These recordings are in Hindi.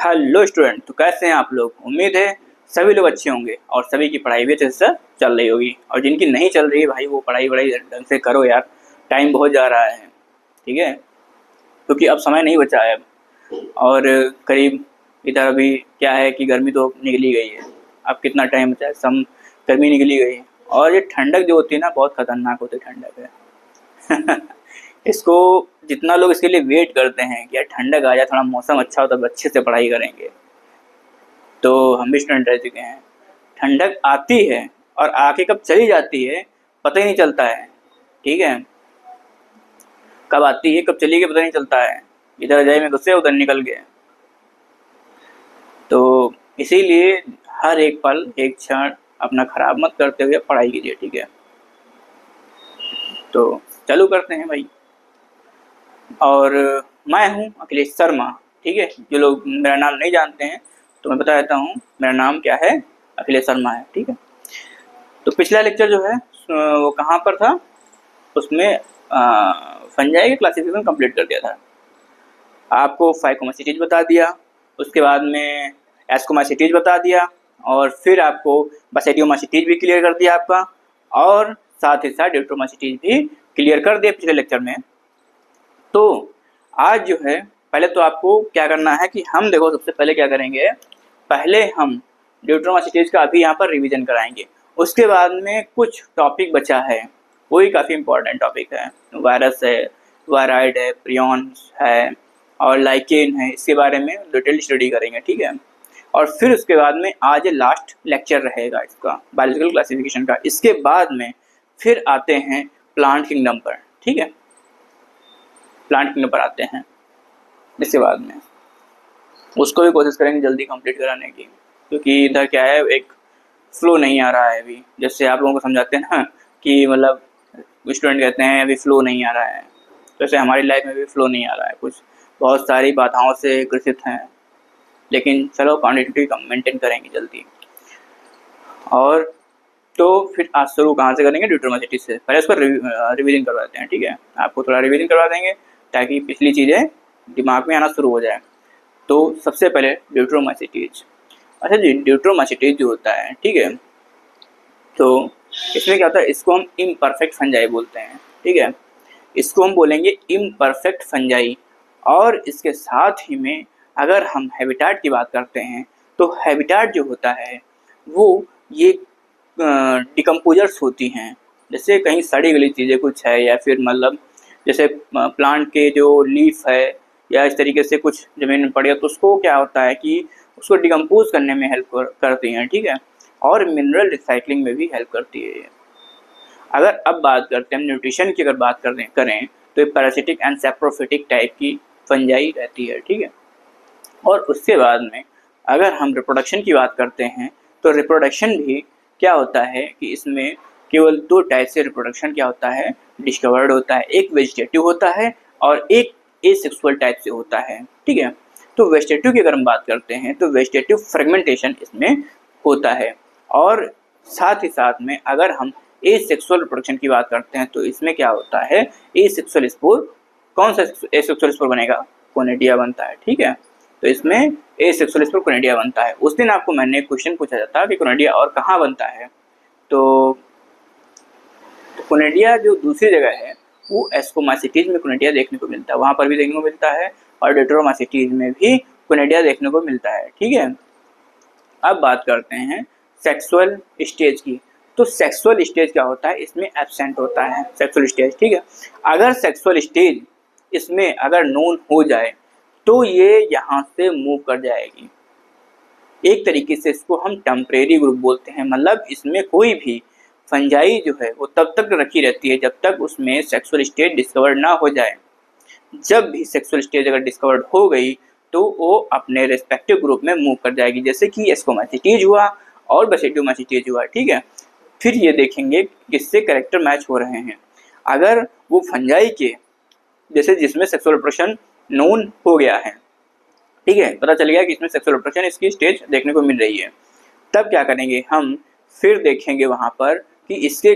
हेलो स्टूडेंट, तो कैसे हैं आप लोग। उम्मीद है सभी लोग अच्छे होंगे और सभी की पढ़ाई भी अच्छे से चल रही होगी। और जिनकी नहीं चल रही है भाई, वो पढ़ाई ढंग से करो यार, टाइम बहुत जा रहा है। ठीक है, क्योंकि अब समय नहीं बचा है। और करीब इधर अभी क्या है कि गर्मी तो निकली गई है। अब कितना टाइम बचा है, गर्मी निकली गई है। और ये ठंडक जो होती है ना, बहुत खतरनाक होती है ठंडक है। इसको जितना लोग इसके लिए वेट करते हैं कि यार ठंडक आ जाए, थोड़ा मौसम अच्छा हो तब अच्छे से पढ़ाई करेंगे, तो हम भी स्टूडेंट रह चुके हैं। ठंडक आती है और आके कब चली जाती है पता ही नहीं चलता है। ठीक है, कब आती है कब चली गई पता नहीं चलता है। इधर जाए में घुसे उधर निकल गए। तो इसीलिए हर एक पल एक क्षण अपना खराब मत करते हुए पढ़ाई कीजिए। ठीक है, तो चालू करते हैं भाई। और मैं हूँ अखिलेश शर्मा। ठीक है, जो लोग मेरा नाम नहीं जानते हैं तो मैं बता देता हूँ, मेरा नाम क्या है, अखिलेश शर्मा है। ठीक है, तो पिछला लेक्चर जो है वो कहाँ पर था, उसमें फंजाई के क्लासिफिकेशन कंप्लीट कर दिया था। आपको फाइकोमाइसीटीज बता दिया, उसके बाद में एस्कोमाइसीटीज बता दिया, और फिर आपको बसेडियोमाइसीटीज भी क्लियर कर दिया आपका, और साथ ही साथ ड्यूट्रोमाइसीटीज भी क्लियर कर दिया पिछले लेक्चर में। तो आज जो है पहले तो आपको क्या करना है कि हम देखो, सबसे पहले क्या करेंगे, पहले हम ड्यूट्रोमाइसीटीज का अभी यहाँ पर रिवीजन कराएंगे। उसके बाद में कुछ टॉपिक बचा है, वही काफ़ी इंपॉर्टेंट टॉपिक है। वायरस है, वायराइड है, प्रियॉन्स है और लाइकेन है, इसके बारे में डिटेल स्टडी करेंगे। ठीक है, और फिर उसके बाद में आज लास्ट लेक्चर रहेगा इसका बायोलॉजिकल क्लासिफिकेशन का। इसके बाद में फिर आते हैं प्लांट किंगडम पर। ठीक है, प्लांट किंगडम पर आते हैं, इसके बाद में उसको भी कोशिश करेंगे जल्दी कंप्लीट कराने की, क्योंकि इधर क्या है, एक फ्लो नहीं आ रहा है अभी। जैसे आप लोगों को समझाते हैं ना कि मतलब स्टूडेंट कहते हैं अभी फ्लो नहीं आ रहा है, तो ऐसे हमारी लाइफ में भी फ्लो नहीं आ रहा है, कुछ बहुत सारी बाधाओं से ग्रसित हैं। लेकिन चलो क्वांटिटी मेंटेन करेंगे जल्दी। और तो फिर आज शुरू कहाँ से करेंगे, ड्यूट्रोमाइसीटी से। पहले उसका रिवीजन करवाते हैं। ठीक है, आपको थोड़ा रिवीजन करवा देंगे ताकि पिछली चीज़ें दिमाग में आना शुरू हो जाए। तो सबसे पहले ड्यूट्रोमाइसीटीज। अच्छा जी, ड्यूट्रोमाइसीटीज जो होता है, ठीक है, तो इसमें क्या होता है, इसको हम इम्परफेक्ट फंजाई बोलते हैं। ठीक है, इसको हम बोलेंगे इम्परफेक्ट फंजाई। और इसके साथ ही में अगर हम हैबिटाट की बात करते हैं, तो हैबिटाट जो होता है वो ये डिकम्पोजर्स होती हैं। जैसे कहीं सड़ी गली चीज़ें कुछ है, या फिर मतलब जैसे प्लांट के जो लीफ है या इस तरीके से कुछ ज़मीन में पड़ गया, तो उसको क्या होता है कि उसको डिकम्पोज करने में हेल्प करती हैं। ठीक है, और मिनरल रिसाइकलिंग में भी हेल्प करती है। अगर अब बात करते हैं न्यूट्रिशन की, अगर बात करें तो ये पैरासिटिक एंड सैप्रोफिटिक टाइप की फंजाई रहती है। ठीक है, और उसके बाद में अगर हम रिप्रोडक्शन की बात करते हैं, तो रिप्रोडक्शन भी क्या होता है कि इसमें केवल दो टाइप से रिप्रोडक्शन क्या होता है, डिस्कवर्ड होता है। एक वेजिटेटिव होता है और एक एसेक्सुअल टाइप से होता है। ठीक है, तो वेजिटेटिव की अगर हम बात करते हैं तो वेजिटेटिव फ्रेगमेंटेशन इसमें होता है। और साथ ही साथ में अगर हम एसेक्सुअल रिप्रोडक्शन की बात करते हैं, तो इसमें क्या होता है, एसेक्सुअल स्पोर, कौन सा एसेक्सुअल स्पोर बनेगा, कोनिडिया बनता है। ठीक है, तो इसमें एसेक्सुअल स्पोर कोनिडिया बनता है। उस दिन आपको मैंने क्वेश्चन पूछा जाता कि कोनिडिया और कहाँ बनता है, तो कोनिडिया जो दूसरी जगह है वो एस्कोमाइसीटीज में कोनिडिया देखने को मिलता है, वहाँ पर भी देखने को मिलता है, और ड्यूट्रोमाइसीटीज में भी कोनिडिया देखने को मिलता है। ठीक है, अब बात करते हैं सेक्सुअल स्टेज की। तो सेक्सुअल स्टेज क्या होता है, इसमें एब्सेंट होता है सेक्सुअल स्टेज। ठीक है, अगर सेक्सुअल स्टेज इसमें अगर नोन हो जाए तो ये यहाँ से मूव कर जाएगी। एक तरीके से इसको हम टेम्परेरी ग्रुप बोलते हैं, मतलब इसमें कोई भी फंजाई जो है वो तब तक रखी रहती है जब तक उसमें सेक्सुअल स्टेज डिस्कवर ना हो जाए। जब भी सेक्सुअल स्टेज अगर डिस्कवर्ड हो गई तो वो अपने रेस्पेक्टिव ग्रुप में मूव कर जाएगी, जैसे कि एस्कोमाइसीटीज हुआ और बसेडियोमाइसीटीज हुआ। ठीक है, फिर ये देखेंगे किससे कैरेक्टर मैच हो रहे हैं। अगर वो फंजाई के जैसे जिसमें सेक्सुअल रिप्रोडक्शन नोन हो गया है, ठीक है, पता चल गया कि इसमें सेक्सुअल रिप्रोडक्शन इसकी स्टेज देखने को मिल रही है, तब क्या करेंगे हम, फिर देखेंगे वहाँ पर कि इसके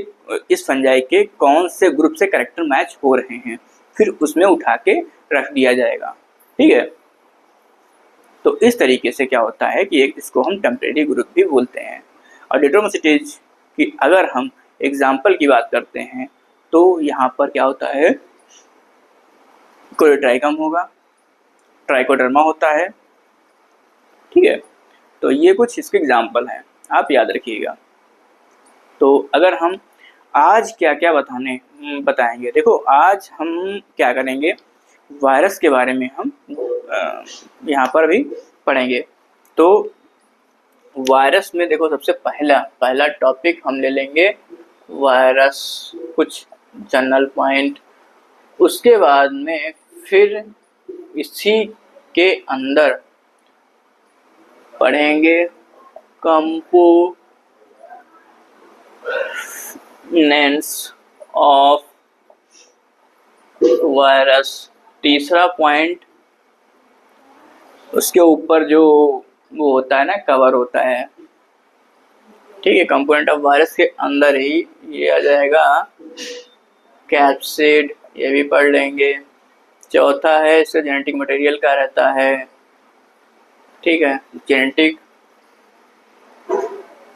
इस फंजाई के कौन से ग्रुप से कैरेक्टर मैच हो रहे हैं, फिर उसमें उठा के रख दिया जाएगा। ठीक है, तो इस तरीके से क्या होता है कि इसको हम टेम्परेरी ग्रोथ भी बोलते हैं। और डिट्रोमोसिटीज की अगर हम एग्जाम्पल की बात करते हैं तो यहाँ पर क्या होता है, कोलेट्राइकम होगा, ट्राइकोडर्मा होता है, ठीक है। तो ये कुछ इसके एग्जाम्पल हैं, आप याद रखिएगा। तो अगर हम आज क्या क्या बताएंगे, देखो आज हम क्या करेंगे, वायरस के बारे में हम यहाँ पर भी पढ़ेंगे। तो वायरस में देखो सबसे पहला टॉपिक हम ले लेंगे वायरस, कुछ जनरल पॉइंट, उसके बाद में फिर इसी के अंदर पढ़ेंगे कंपोनेंट्स ऑफ वायरस, तीसरा पॉइंट उसके ऊपर जो वो होता है ना, कवर होता है, ठीक है। कंपोनेंट ऑफ वायरस के अंदर ही ये आ जाएगा कैप्सिड, ये भी पढ़ लेंगे। चौथा है इसका जेनेटिक मटेरियल का रहता है, ठीक है, जेनेटिक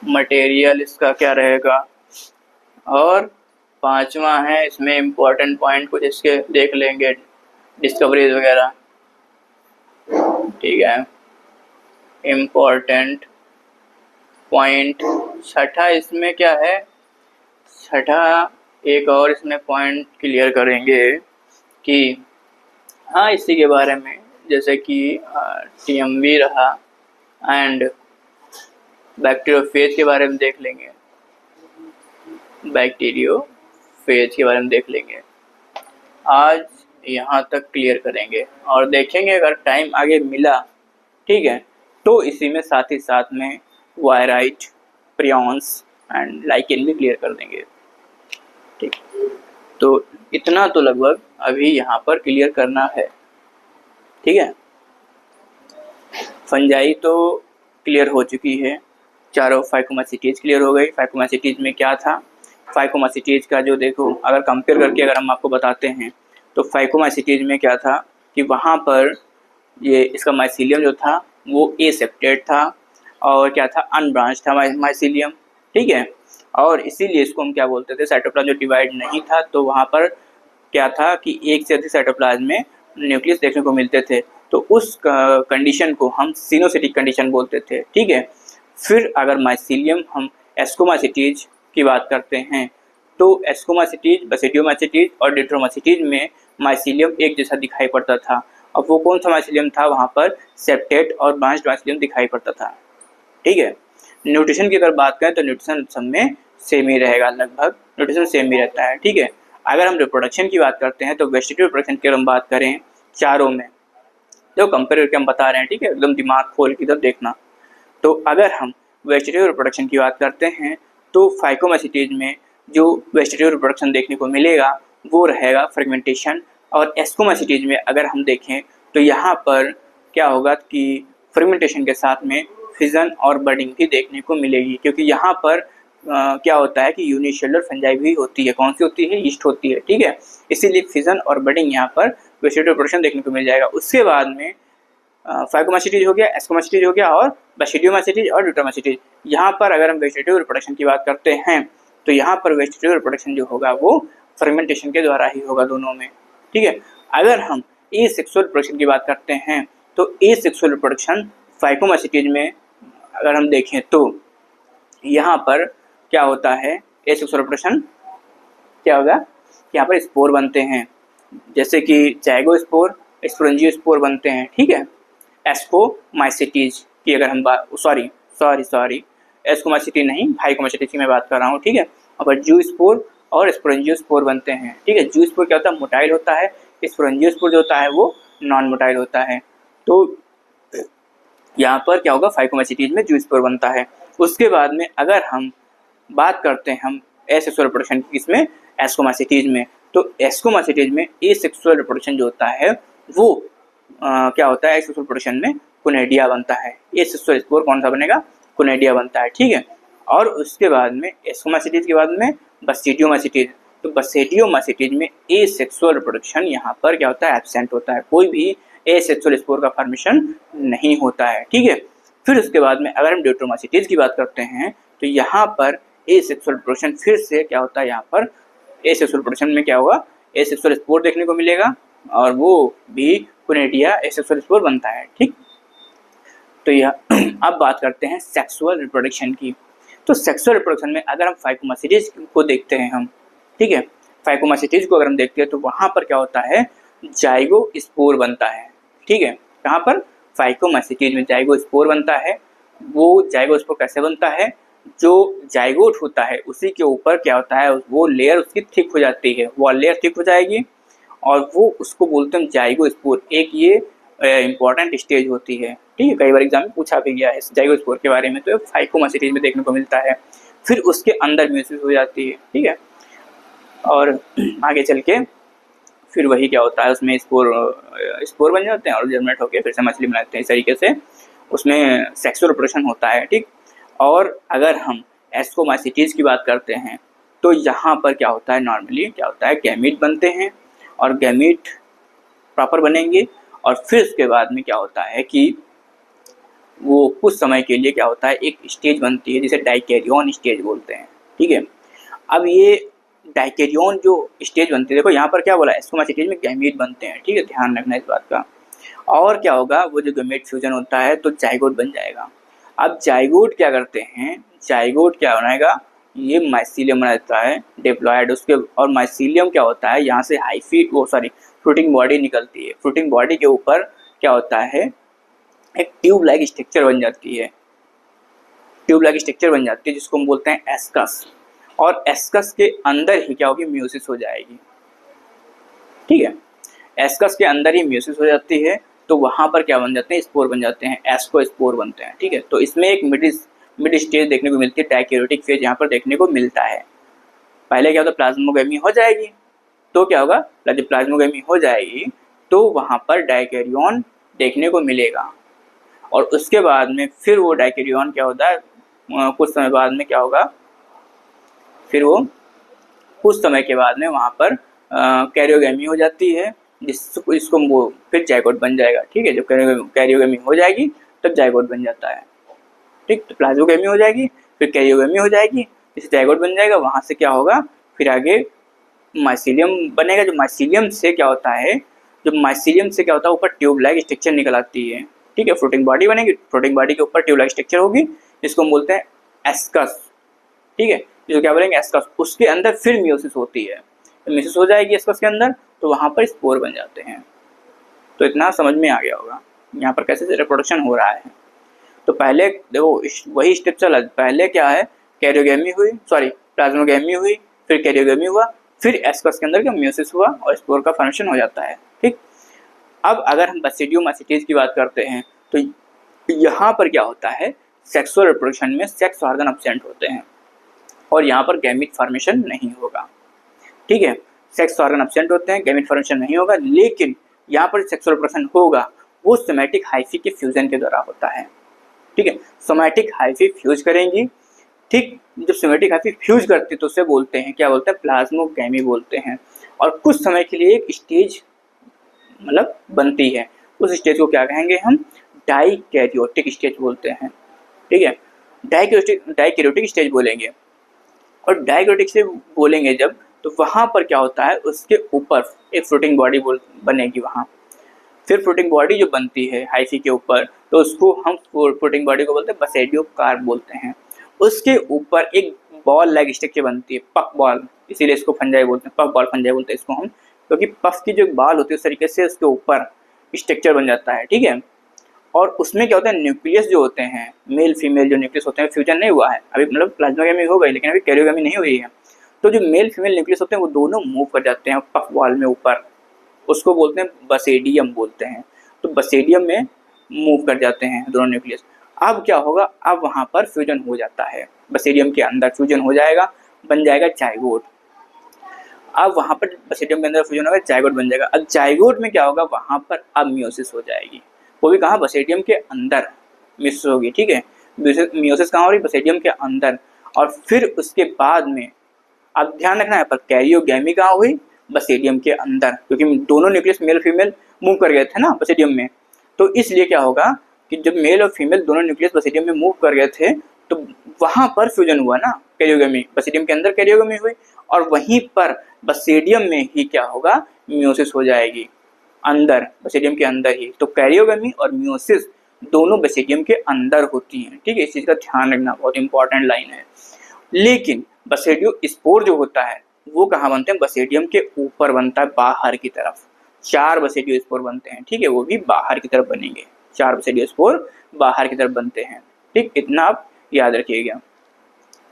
मटेरियल इसका क्या रहेगा। और पांचवा है इसमें इम्पोर्टेंट पॉइंट कुछ इसके देख लेंगे, डिस्कवरीज वगैरह, ठीक है, इम्पोर्टेंट पॉइंट। छठा इसमें क्या है, छठा एक और इसमें पॉइंट क्लियर करेंगे कि हाँ इसी के बारे में, जैसे कि टीएमवी रहा एंड बैक्टीरियोफेज के बारे में देख लेंगे, बैक्टीरियोफेज के बारे में देख लेंगे। आज यहाँ तक क्लियर करेंगे और देखेंगे अगर टाइम आगे मिला, ठीक है, तो इसी में साथ ही साथ में वायराइट, प्रियॉन्स एंड लाइकेन भी क्लियर कर देंगे, ठीक। तो इतना तो लगभग अभी यहाँ पर क्लियर करना है, ठीक है। फंजाई तो क्लियर हो चुकी है, चारों फाइकोमासिटीज क्लियर हो गई। फाइकोमासिटीज में क्या था, फाइकोमासिटीज का जो देखो अगर कंपेयर करके अगर हम आपको बताते हैं तो फाइकोमासिटीज में क्या था कि वहाँ पर ये इसका माइसीलियम जो था वो एसेप्टेड था और क्या था, अनब्रांच था माइसीलियम, ठीक है। और इसीलिए इसको हम क्या बोलते थे, साइटोप्लाज्म जो डिवाइड नहीं था, तो वहाँ पर क्या था कि एक से अधिक साइटोप्लाज्म में न्यूक्लियस देखने को मिलते थे, तो उस कंडीशन को हम सिनोसिटिक कंडीशन बोलते थे, ठीक है। फिर अगर माइसीलियम हम एस्कोमासिटीज की बात करते हैं तो एस्कोमासिटीज, बसिडियोमासिटीज और डिट्रोमासिटीज में माइसीलियम एक जैसा दिखाई पड़ता था। अब वो कौन सा माइसीलियम था, वहाँ पर सेप्टेट और ब्रांच्ड माइसीलियम दिखाई पड़ता था, ठीक है। न्यूट्रिशन की अगर बात करें तो न्यूट्रिशन सब में सेम ही रहेगा, लगभग न्यूट्रिशन सेम ही रहता है, ठीक है। अगर हम रिप्रोडक्शन की बात करते हैं तो वेजिटेटिव रिप्रोडक्शन की अगर हम बात करें चारों में, जो कंपेयर करके हम बता रहे हैं, ठीक है, एकदम दिमाग खोल के इधर देखना। तो अगर हम वेजिटेटिव रिप्रोडक्शन की बात करते हैं तो फाइकोमासिटीज में जो वेजिटेटिव रिप्रोडक्शन देखने को मिलेगा वो रहेगा फ्रेगमेंटेशन, और एस्कोमासिटीज में अगर हम देखें तो यहाँ पर क्या होगा कि फ्रेगमेंटेशन के साथ में फिजन और बडिंग भी देखने को मिलेगी, क्योंकि यहाँ पर क्या होता है कि यूनिसेलुलर फंजाई भी होती है, कौन सी होती है, यीस्ट होती है, ठीक है। इसीलिए फिजन और बडिंग यहाँ पर वेजिटेटिव रिप्रोडक्शन देखने को मिल जाएगा। उसके बाद में फाइकोमासिटीज हो गया, एस्कोमासिटीज हो गया और बसिडियोमासिटीज और डिट्रोमासिटीज। यहाँ पर अगर हम वेजिटेटिव रिप्रोडक्शन की बात करते हैं तो यहाँ पर वेजिटेटिव रिप्रोडक्शन जो होगा वो फर्मेंटेशन के द्वारा ही होगा दोनों में, ठीक है। अगर हम एसेक्सुअल रिप्रोडक्शन की बात करते हैं तो एसेक्सुअल रिप्रोडक्शन फाइकोमासिटीज में अगर हम देखें तो यहाँ पर क्या होता है, एसेक्सुअल रिप्रोडक्शन क्या होगा, यहाँ पर स्पोर बनते हैं, जैसे कि जाइगोस्पोर, स्पोरेंजियोस्पोर बनते हैं, ठीक है। एस्कोमाइसिटीज की अगर हम सॉरी एस्कोमाइसिटी नहीं, फाइकोमाइसिटीज की मैं बात कर रहा हूँ, ठीक है। और जूस्पोर और स्पोरेंजियोस्पोर बनते हैं, ठीक है। जूस्पोर क्या होता है, मोटाइल होता है, स्पोरेंजियोस्पोर जो होता है वो नॉन मोटाइल होता है। तो यहाँ पर क्या होगा, फाइकोमाइसिटीज में जूस्पोर बनता है। उसके बाद में अगर हम बात करते हैं हम एसेक्सुअल रिप्रोडक्शन की, इसमें एस्कोमाइसिटीज में, तो एस्कोमाइसिटीज में एसेक्सुअल रिप्रोडक्शन जो होता है वो क्या होता है, एसेक्सुअल रिप्रोडक्शन में कोनेडिया बनता है। एसेक्सुअल स्पोर कौन सा बनेगा, कोनेडिया बनता है, ठीक है। और उसके बाद में एस्कोमाइसिटीज के बाद में बसिडियोमाइसिटीज, तो बसिडियोमाइसिटीज में एसेक्सुअल रिप्रोडक्शन यहाँ पर क्या होता है, एब्सेंट होता है, कोई भी एसेक्सुअल स्पोर का फॉर्मेशन नहीं होता है, ठीक है। फिर उसके बाद में अगर हम ड्यूटरोमाइसीटीज की बात करते हैं तो यहाँ पर एसेक्सुअल प्रोडक्शन फिर से क्या होता है, यहाँ पर एसेक्सुअल प्रोडक्शन में क्या होगा, एसेक्सुअल स्पोर देखने को मिलेगा और वो भी कोनेडिया एसेक्सुअल स्पोर बनता है, ठीक। तो यह अब बात करते हैं सेक्सुअल रिप्रोडक्शन की। तो सेक्सुअल रिप्रोडक्शन में अगर हम फाइकोमासिटीज को देखते हैं हम, ठीक है, फाइकोमासिटीज को अगर हम देखते हैं तो वहाँ पर क्या होता है, जाइगो स्पोर बनता है, ठीक है। कहाँ पर, फाइकोमासिटीज में जाइगो स्पोर बनता है। वो जाइगो स्पोर कैसे बनता है, जो जाइगोट होता है उसी के ऊपर क्या होता है, वो लेयर उसकी थिक हो जाती है, वो लेयर थिक हो जाएगी और वो उसको बोलते हैं जाइगो स्पोर। एक ये इंपॉर्टेंट स्टेज होती है, ठीक है, कई बार एग्जाम में पूछा भी गया है जाइगो स्पोर के बारे में, तो फाइकोमासिटीज में देखने को मिलता है। फिर उसके अंदर म्यूसिस हो जाती है, ठीक है, और आगे चल के फिर वही क्या होता है, उसमें स्पोर बन जाते हैं और जर्मिनेट होकर फिर से मछली बनाते हैं। इस तरीके से उसमें सेक्सुअल रिप्रोडक्शन होता है, ठीक। और अगर हम एस्कोमासिटीज की बात करते हैं तो यहाँ पर क्या होता है, नॉर्मली क्या होता है, गैमीट बनते हैं और गैमीट प्रॉपर बनेंगे और फिर उसके बाद में क्या होता है कि वो कुछ समय के लिए क्या होता है, एक स्टेज बनती है जिसे डाइकैरियन स्टेज बोलते हैं, ठीक है। अब ये डाइकैरियन जो स्टेज बनती है, देखो यहाँ पर क्या बोला, एस्कोमासिटीज में गैमीट बनते हैं, ठीक है, ध्यान रखना इस बात का। और क्या होगा, वो जो गैमीट फ्यूजन होता है तो जाइगोट बन जाएगा। अब जाइगोट क्या करते हैं, जाइगोट क्या बनाएगा, ये माइसीलियम बनाता है डिप्लॉयड उसके, और माइसीलियम क्या होता है, यहाँ से फ्रूटिंग बॉडी निकलती है। फ्रूटिंग बॉडी के ऊपर क्या होता है, एक ट्यूब लाइक स्ट्रक्चर बन जाती है, ट्यूब लाइक स्ट्रक्चर बन जाती है जिसको हम बोलते हैं एस्कस। और एस्कस के अंदर ही क्या होगी, म्यूसिस हो जाएगी, ठीक है, एस्कस के अंदर ही म्यूसिस हो जाती है। तो वहाँ पर क्या बन जाते हैं, स्पोर बन जाते हैं, एस्को स्पोर बनते हैं, ठीक है। तो इसमें एक मिड स्टेज देखने को मिलती है, डाइकैरियोटिक फेज यहाँ पर देखने को मिलता है। पहले क्या होता है, प्लाज्मोगेमी हो जाएगी, तो क्या होगा, जब प्लाज्मोगेमी हो जाएगी तो वहाँ पर डाइकैरियन देखने को मिलेगा और उसके बाद में फिर वो डाइकैरियन क्या होता है, कुछ समय बाद में क्या होगा, फिर वो कुछ समय के बाद में वहाँ पर कैरियोगेमी हो जाती है, इसको वो फिर जाइगोट बन जाएगा, ठीक है। जब कैरियोगेमी हो जाएगी तब जाइगोट बन जाता है, ठीक। तो प्लाज्मोगेमी हो जाएगी, फिर कैरियोगेमी हो जाएगी, इससे जाइगोट बन जाएगा। वहाँ से क्या होगा, फिर आगे माइसीलियम बनेगा। जो माइसीलियम से क्या होता है, ऊपर ट्यूब लाइक स्ट्रक्चर निकल आती है, ठीक है, फ्रूटिंग बॉडी बनेगी, फ्रूटिंग बॉडी के ऊपर ट्यूब लाइक स्ट्रक्चर होगी जिसको हम बोलते हैं एस्कस, ठीक है, जिसको क्या बोलेंगे, एस्कस। उसके अंदर फिर म्यूसिस होती है, म्यूसिस हो जाएगी एस्कस के अंदर, तो वहाँ पर स्पोर बन जाते हैं। तो इतना समझ में आ गया होगा यहाँ पर कैसे रिप्रोडक्शन हो रहा है। तो पहले देखो वही स्टेप चला, पहले क्या है, प्लाज्मोगेमी हुई, फिर कैरियोगेमी हुआ, फिर एस्कस के अंदर का म्यूसिस हुआ और स्पोर का फॉर्मेशन हो जाता है, ठीक। अब अगर हम बसिडियोमाइसीटीज की बात करते हैं तो यहाँ पर क्या होता है, सेक्सुअल रिप्रोडक्शन में सेक्स ऑर्गन एब्सेंट होते हैं और यहाँ पर गैमीट फॉर्मेशन नहीं होगा, ठीक है। सेक्स ऑर्गन एब्सेंट होते हैं, गैमीट फॉर्मेशन नहीं होगा, लेकिन यहाँ पर सेक्सुअल रिप्रोडक्शन होगा वो सोमैटिक हाइफी के फ्यूजन के द्वारा होता है, ठीक है। सोमैटिक हाइफी फ्यूज करेंगी, ठीक। जब सोमैटिक हाइफी फ्यूज करती है तो उसे बोलते हैं, क्या बोलते हैं, प्लाज्मोगेमी बोलते हैं। और कुछ समय के लिए एक स्टेज मतलब बनती है, उस स्टेज को क्या कहेंगे हम, डाइकैरियोटिक स्टेज बोलते हैं, ठीक है। डाइकैरियोटिक स्टेज बोलेंगे। और डाइकैरियोटिक से बोलेंगे जब, तो वहाँ पर क्या होता है, उसके ऊपर एक फ्रूटिंग बॉडी बनेगी वहाँ। फिर फ्रूटिंग बॉडी जो बनती है हाइफी के ऊपर, तो उसको हम फ्रूटिंग बॉडी को बोलते हैं बसेडियोकार्प बोलते हैं। उसके ऊपर एक बॉल लाइक स्ट्रक्चर बनती है, पफ बॉल, इसीलिए इसको फंजाई बोलते हैं, पफ बॉल फंजाई बोलते हैं इसको हम, क्योंकि पफ की जो बाल होती है उस तरीके से उसके ऊपर स्ट्रक्चर बन जाता है, ठीक है। और उसमें क्या होता है, न्यूक्लियस जो होते हैं, मेल फीमेल जो न्यूक्लियस होते हैं, फ्यूजन नहीं हुआ है अभी, मतलब प्लाज्मोगेमी हो गई लेकिन अभी कैरियोगेमी नहीं हुई है। तो जो मेल फीमेल न्यूक्लियस होते हैं वो दोनों मूव कर जाते हैं पफ बॉल में ऊपर, उसको बोलते हैं बसेडियम बोलते हैं। तो बसेडियम में मूव कर जाते हैं दोनों न्यूक्लियस। अब क्या होगा, अब वहाँ पर फ्यूजन हो जाता है, बसेडियम के अंदर फ्यूजन हो जाएगा, बन जाएगा जाइगोट। अब वहाँ पर बसेडियम के अंदर फ्यूजन होगा, जाइगोट बन जाएगा। अब जाइगोट में क्या होगा, वहाँ पर अब म्यूसिस हो जाएगी, वो भी कहाँ, बसेडियम के अंदर मिक्स होगी, ठीक है। म्यूसिस कहाँ हो रही, बसेडियम के अंदर। और फिर उसके बाद में अब ध्यान रखना है पर कैरियोगेमी कहाँ हुई, बसेडियम के अंदर, क्योंकि दोनों न्यूक्लियस मेल फीमेल मूव कर गए थे ना बेसिडियम में, तो इसलिए क्या होगा कि जब मेल और फीमेल दोनों न्यूक्लियस बेसिडियम में मूव कर गए थे तो वहाँ पर फ्यूजन हुआ ना, कैरियोगेमी, बेसिडियम के अंदर कैरियोगेमी हुई और वहीं पर बेसिडियम में ही क्या होगा, मियोसिस हो जाएगी अंदर, बेसिडियम के अंदर ही। तो कैरियोगेमी और मियोसिस दोनों बेसिडियम के अंदर होती हैं, ठीक है, इस चीज़ का ध्यान रखना, बहुत इंपॉर्टेंट लाइन है। लेकिन बेसिडियो स्पोर जो होता है वो कहाँ बनते हैं, बेसिडियम के ऊपर बनता है, बाहर की तरफ। 4 बेसिडियो स्पोर बनते हैं, ठीक है, वो भी बाहर की तरफ बनेंगे, 4 बेसिडियो स्पोर बाहर की तरफ बनते हैं, ठीक, इतना आप याद रखिएगा।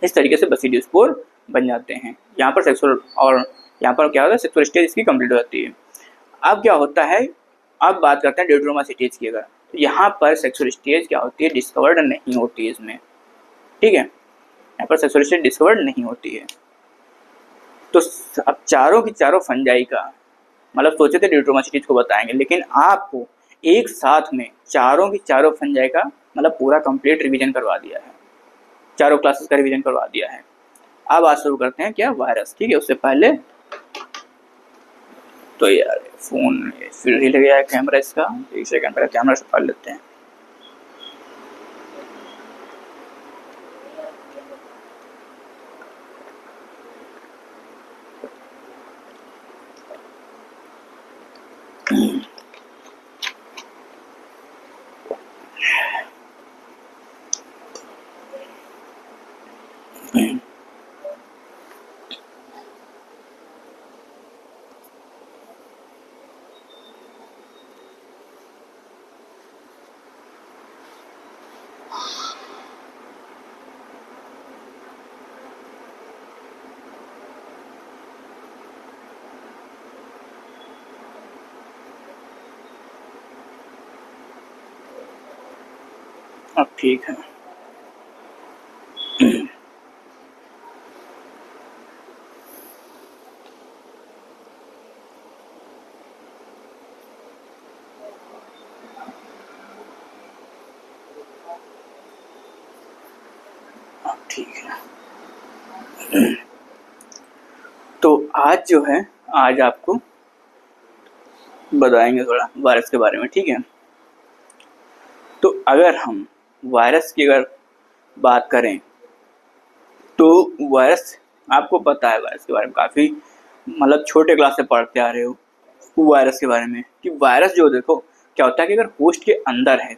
इस तरीके से बेसिडियो स्पोर बन जाते हैं। यहाँ पर सेक्सुअल, और यहाँ पर क्या होता है, सेक्सुअल स्टेज इसकी कंप्लीट हो जाती है। अब क्या होता है, अब बात करते हैं ड्यूटेरोमा स्टेज की। अगर तो यहाँ पर सेक्सुअल स्टेज क्या होती है, डिस्कवर्ड नहीं होती है इसमें, ठीक है, यहाँ पर सेक्सुअल स्टेज डिस्कवर्ड नहीं होती है। तो अब चारों की चारों फंजाई का मतलब सोचे थे ड्यूटेरोमा स्टेज को बताएंगे, लेकिन आपको एक साथ में चारों की चारों फंजाई का मतलब पूरा कंप्लीट रिवीजन करवा दिया है, चारों क्लासेस का रिवीजन करवा दिया है। अब आज शुरू करते हैं क्या, वायरस, ठीक है। उससे पहले तो यार फोन फिर हिल गया है कैमरा इसका, एक सेकंड पहले कैमरा से पढ़ लेते हैं। अब ठीक है। अब ठीक है। तो आज जो है, आज आपको बताएंगे थोड़ा वायरस के बारे में, ठीक है। तो अगर हम वायरस की अगर बात करें तो वायरस, आपको पता है वायरस के बारे में काफ़ी मतलब छोटे क्लास से पढ़ते आ रहे हो वायरस के बारे में, कि वायरस जो देखो क्या होता है कि अगर होस्ट के अंदर है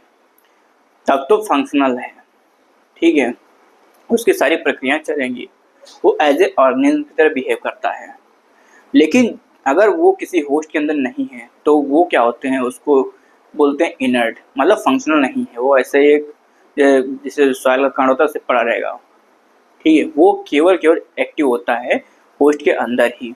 तब तो फंक्शनल है, ठीक है, उसकी सारी प्रक्रियाएं चलेंगी, वो एज ए ऑर्गेनिज्म की तरह बिहेव करता है। लेकिन अगर वो किसी होस्ट के अंदर नहीं है तो वो क्या होते हैं, उसको बोलते हैं इनर्ट, मतलब फंक्शनल नहीं है वो, ऐसे एक जैसे सॉइल का कण होता है उससे पड़ा रहेगा, ठीक है, वो केवल एक्टिव होता है होस्ट के अंदर ही,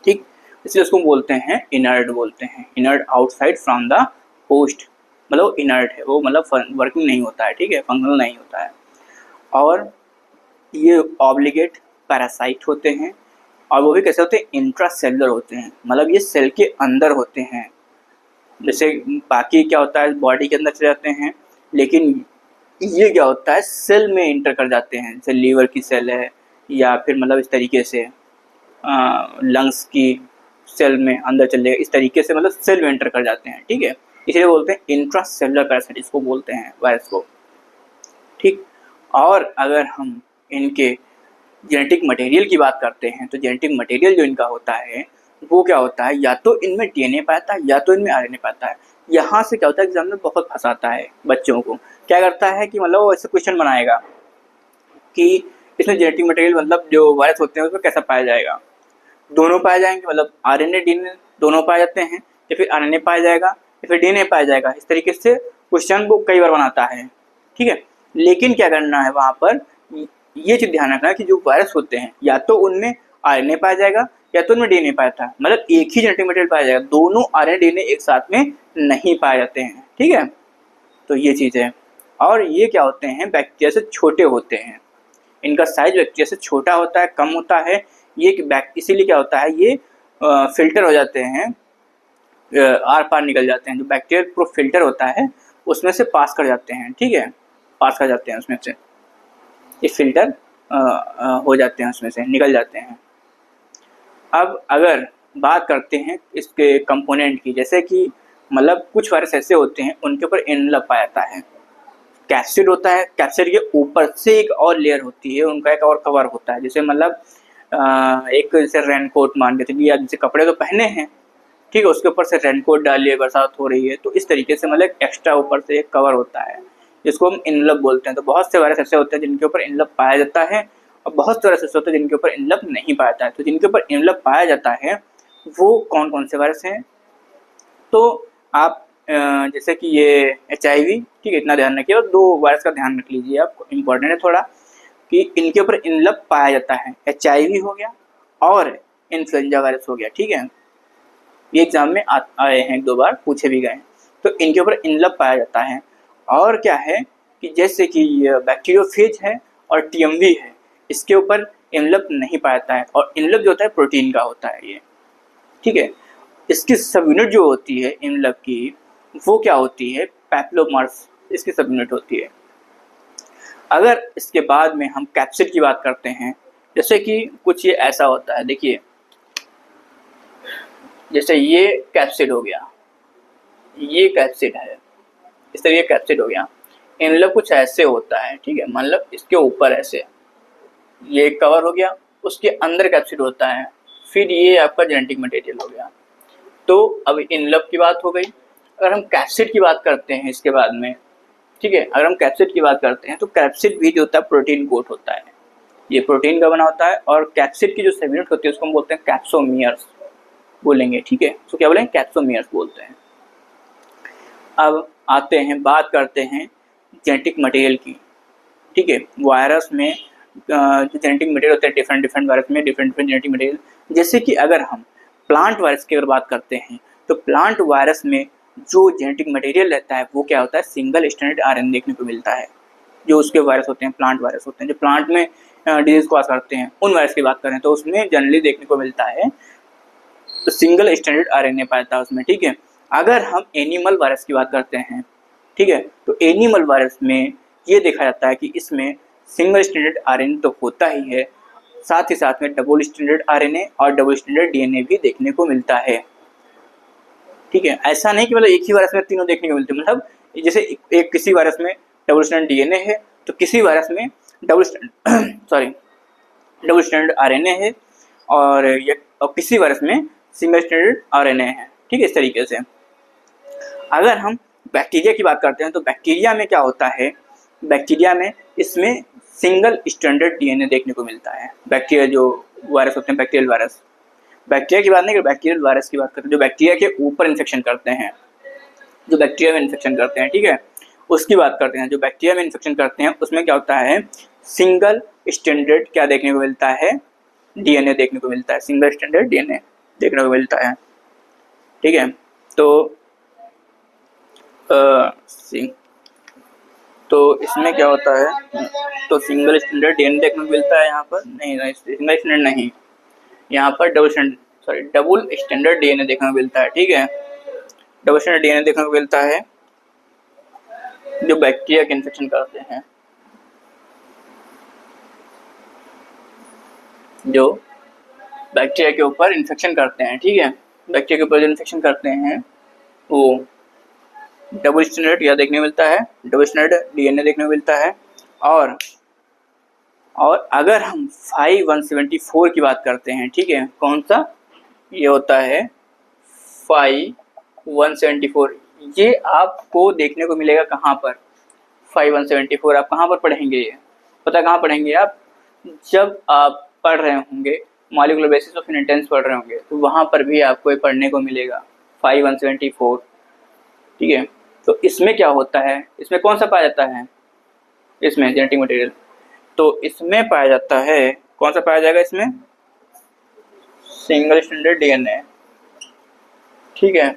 ठीक, इसलिए उसको बोलते हैं इनर्ट, बोलते हैं inert outside from the host, मतलब इनर्ट है वो, मतलब वर्किंग नहीं होता है, ठीक है, फंक्शनल नहीं होता है। और ये ऑब्लिगेट पैरासाइट होते हैं, और वो भी कैसे होते हैं, इंट्रासेलुलर होते हैं, मतलब ये सेल के अंदर होते हैं। जैसे बाकी क्या होता है बॉडी के अंदर चले जाते हैं, लेकिन ये क्या होता है सेल में इंटर कर जाते हैं, जैसे लीवर की सेल है या फिर मतलब इस तरीके से लंग्स की सेल में अंदर चले, इस तरीके से मतलब सेल में एंटर कर जाते हैं, ठीक है, इसलिए बोलते हैं इंट्रासेलुलर पैरासाइट, इसको बोलते हैं वायरस को, ठीक। और अगर हम इनके जेनेटिक मटेरियल की बात करते हैं तो जेनेटिक मटेरियल जो इनका होता है वो क्या होता है, या तो इनमें डीएनए पाता है या तो इनमें आरएनए पाता है। यहाँ से क्या होता है एग्जाम में बहुत फंसाता है बच्चों को, क्या करता है कि मतलब वो ऐसे क्वेश्चन बनाएगा कि इसमें जेनेटिक मटेरियल मतलब जो वायरस होते हैं उसमें कैसा पाया जाएगा, दोनों पाए जाएंगे, मतलब आरएनए डीएनए दोनों पाए जाते हैं, या फिर आरएनए पाया जाएगा या फिर डीएनए पाया जाएगा, इस तरीके से क्वेश्चन वो कई बार बनाता है, ठीक है। लेकिन क्या करना है वहाँ पर, ये चीज़ ध्यान रखना है कि जो वायरस होते हैं या तो उनमें आरएनए पाया जाएगा या तो उनमें डीएनए पाया था, मतलब एक ही जेनेटिक मटेरियल पाया जाएगा, दोनों आरएनए डीएनए एक साथ में नहीं पाए जाते हैं, ठीक है। तो ये चीज़ है। और ये क्या होते हैं, बैक्टीरिया से छोटे होते हैं, इनका साइज बैक्टीरिया से छोटा होता है, कम होता है, ये इसीलिए क्या होता है ये फिल्टर हो जाते हैं, आर पार निकल जाते हैं, जो बैक्टीरियल प्रो फिल्टर होता है उसमें से पास कर जाते हैं, ठीक है, पास कर जाते हैं उसमें से, ये फिल्टर हो जाते हैं उसमें से निकल जाते हैं। अब अगर बात करते हैं इसके कंपोनेंट की, जैसे कि मतलब कुछ वायरस ऐसे होते हैं उनके ऊपर एनवेलप पाया जाता है। कैप्सिड होता है, कैप्सिड के ऊपर से एक और लेयर होती है, उनका एक और कवर होता है। जैसे मतलब एक जैसे रेनकोट मान के चलिए, जैसे कपड़े तो पहने हैं, ठीक है, उसके ऊपर से रेनकोट डालिए, बरसात हो रही है, तो इस तरीके से मतलब एक्स्ट्रा ऊपर से एक कवर होता है जिसको हम एनवेलप बोलते हैं। तो बहुत से वायरस ऐसे होते हैं जिनके ऊपर एनवेलप पाया जाता है, और बहुत से वायरस ऐसे होते हैं जिनके ऊपर एनवेलप नहीं पाया जाता है। तो जिनके ऊपर एनवेलप पाया जाता है वो कौन कौन से वायरस हैं? तो आप जैसे कि ये HIV, ठीक है, इतना ध्यान रखिए, और 2 वायरस का ध्यान रख लीजिए आप, इम्पोर्टेंट है थोड़ा, कि इनके ऊपर एनवेलप पाया जाता है। HIV हो गया और इन्फ्लुएंजा वायरस हो गया, ठीक है, ये एग्जाम में आए हैं, 2 बार पूछे भी गए हैं। तो इनके ऊपर एनवेलप पाया जाता है। और क्या है कि जैसे कि बैक्टीरियोफेज है और TMV है, इसके ऊपर एनवेलप नहीं पाया जाता है, और एनवेलप जो होता है प्रोटीन का होता है ये, ठीक है। इसकी सब यूनिट जो होती है एनवेलप की, वो क्या होती है? पैप्लोमर्स, इसकी सब यूनिट होती है। अगर इसके बाद में हम कैप्सिड की बात करते हैं, जैसे कि कुछ ये ऐसा होता है, देखिए जैसे ये कैप्सिड हो गया, ये कैप्सिड है, इस तरह ये कैप्सिड हो गया। एनवेलप कुछ ऐसे होता है, ठीक है, मतलब इसके ऊपर ऐसे ये कवर हो गया, उसके अंदर कैप्सिड होता है, फिर ये आपका जेनेटिक मटेरियल हो गया। तो अब एनवेलप की बात हो गई। अगर हम कैप्सिड की बात करते हैं इसके बाद में, ठीक है, अगर हम कैप्सिड की बात करते हैं तो कैप्सिड भी जो होता है प्रोटीन कोट होता है, ये प्रोटीन का बना होता है। और कैप्सिड की जो सब यूनिट होती है उसको हम बोलते हैं कैप्सोमियर्स बोलेंगे, ठीक है, तो क्या बोलेंगे? कैप्सोमियर्स बोलते हैं। अब आते हैं, बात करते हैं जेनेटिक मटेरियल की, ठीक है। वायरस में जो जेनेटिक मटेरियल होता है, डिफरेंट वायरस में डिफरेंट जेनेटिक मटेरियल। जैसे कि अगर हम प्लांट वायरस की अगर बात करते हैं, तो प्लांट वायरस में जो जेनेटिक मटेरियल रहता है वो क्या होता है? सिंगल स्ट्रैंडेड RNA देखने को मिलता है। जो उसके वायरस होते हैं, प्लांट वायरस होते हैं, जो प्लांट में डिजीज कॉज करते हैं, उन वायरस की बात करें तो उसमें जनरली देखने को मिलता है तो सिंगल स्ट्रैंडेड RNA पाता है उसमें, ठीक है। अगर हम एनिमल वायरस की बात करते हैं, ठीक है, तो एनिमल वायरस में ये देखा जाता है कि इसमें सिंगल स्ट्रैंडेड RNA तो होता ही है, साथ ही साथ में डबल स्ट्रैंडेड RNA और डबल स्ट्रैंडेड DNA भी देखने को मिलता है, ठीक है। ऐसा नहीं कि मतलब एक ही वायरस में तीनों देखने को मिलते हैं, मतलब जैसे एक किसी वायरस में डबल स्ट्रैंडेड DNA है तो किसी वायरस में डबल स्ट्रैंडेड RNA है, और किसी वायरस में सिंगल स्ट्रैंडेड RNA है, ठीक है, इस तरीके से। अगर हम बैक्टीरिया की बात करते हैं तो बैक्टीरिया में क्या होता है? बैक्टीरिया में इसमें सिंगल स्ट्रैंडेड DNA देखने को मिलता है। बैक्टीरिया जो वायरस होते हैं, बैक्टीरियल वायरस, बैक्टीरिया की बात नहीं, बैक्टीरियल वायरस की बात करते हैं, जो बैक्टीरिया के ऊपर इन्फेक्शन करते हैं, जो बैक्टीरिया में इन्फेक्शन करते हैं, ठीक है, उसकी बात करते हैं। जो बैक्टीरिया में इन्फेक्शन करते हैं उसमें क्या होता है? सिंगल स्ट्रैंडेड क्या देखने को मिलता है? DNA देखने को मिलता है, सिंगल स्ट्रैंडेड DNA देखने को मिलता है, ठीक है। तो इसमें क्या होता है? तो सिंगल स्टैंडर्ड DNA देखने को मिलता है यहाँ पर, नहीं सिंगल स्टैंडर्ड नहीं, यहाँ पर डबल स्टैंडर्ड DNA देखने को मिलता है, ठीक है। डबल स्टैंडर्ड DNA देखने को मिलता है जो बैक्टीरिया के इन्फेक्शन करते हैं, जो बैक्टीरिया के ऊपर इन्फेक्शन करते हैं, ठीक है, बैक्टीरिया के ऊपर जो इन्फेक्शन करते हैं वो डबल स्टैंडर्ड या देखने को मिलता है, डबल स्टैंडर्ड DNA देखने को मिलता है। और अगर हम 5174 की बात करते हैं, ठीक है, कौन सा? ये होता है 5174, ये आपको देखने को मिलेगा कहाँ पर? 5174 आप कहाँ पर पढ़ेंगे? ये पता कहाँ पढ़ेंगे आप? जब आप पढ़ रहे होंगे मॉलिक्यूलर बेसिस ऑफ इनहेरिटेंस पढ़ रहे होंगे तो वहाँ पर भी आपको ये पढ़ने को मिलेगा 5174, ठीक है। तो इसमें क्या होता है? इसमें कौन सा पाया जाता है? इसमें जेनेटिक मटेरियल, तो इसमें पाया जाता है, कौन सा पाया जाएगा इसमें? सिंगल स्ट्रैंडेड DNA, ठीक है,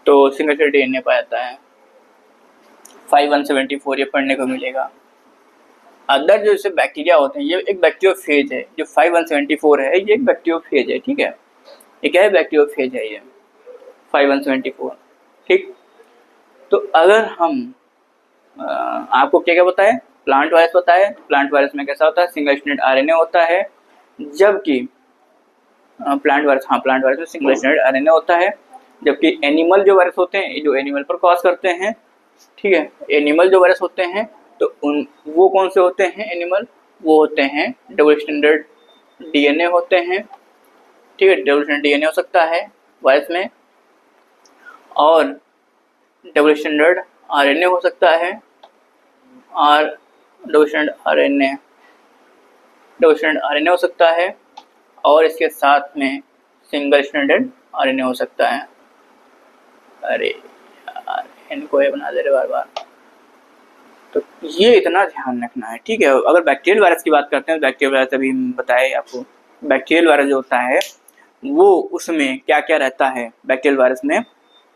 तो सिंगल स्ट्रैंडेड DNA पाया जाता है, 5174 ये पढ़ने को मिलेगा। अदर जो जैसे बैक्टीरिया होते हैं, ये एक बैक्टीरियोफेज है, जो 5174 है ये एक बैक्टीरियोफेज है, ठीक है, ये क्या है? बैक्टीरियोफेज है ये 5174, ठीक। तो अगर हम आपको क्या क्या बताए? प्लांट वायरस बताए, प्लांट वायरस में कैसा होता है? सिंगल स्ट्रैंडेड RNA होता है, जबकि प्लांट वायरस, हाँ प्लांट वायरस में सिंगल स्ट्रैंडेड आरएनए होता है, जबकि एनिमल जो वायरस होते हैं, जो एनिमल पर कॉज करते हैं, ठीक है, एनिमल जो वायरस होते हैं तो वो कौन से होते हैं एनिमल, वो होते हैं डबल स्टैंडर्ड डीएनए होते हैं, ठीक है, डबल स्टैंडर्ड डीएनए हो सकता है वायरस में, और डबल स्टैंडर्ड आरएनए हो सकता है, और डबल स्टैंडर्ड आरएनए हो सकता है, और इसके साथ में सिंगल स्टैंडर्ड आरएनए हो सकता है। अरे यार इनको ये बना दे रहे बार बार, तो ये इतना ध्यान रखना है, ठीक है। अगर बैक्टीरियल वायरस की बात करते हैं, बैक्टीरियल वायरस अभी बताए आपको, बैक्टीरियल वायरस जो होता है वो उसमें क्या क्या रहता है, बैक्टीरियल वायरस में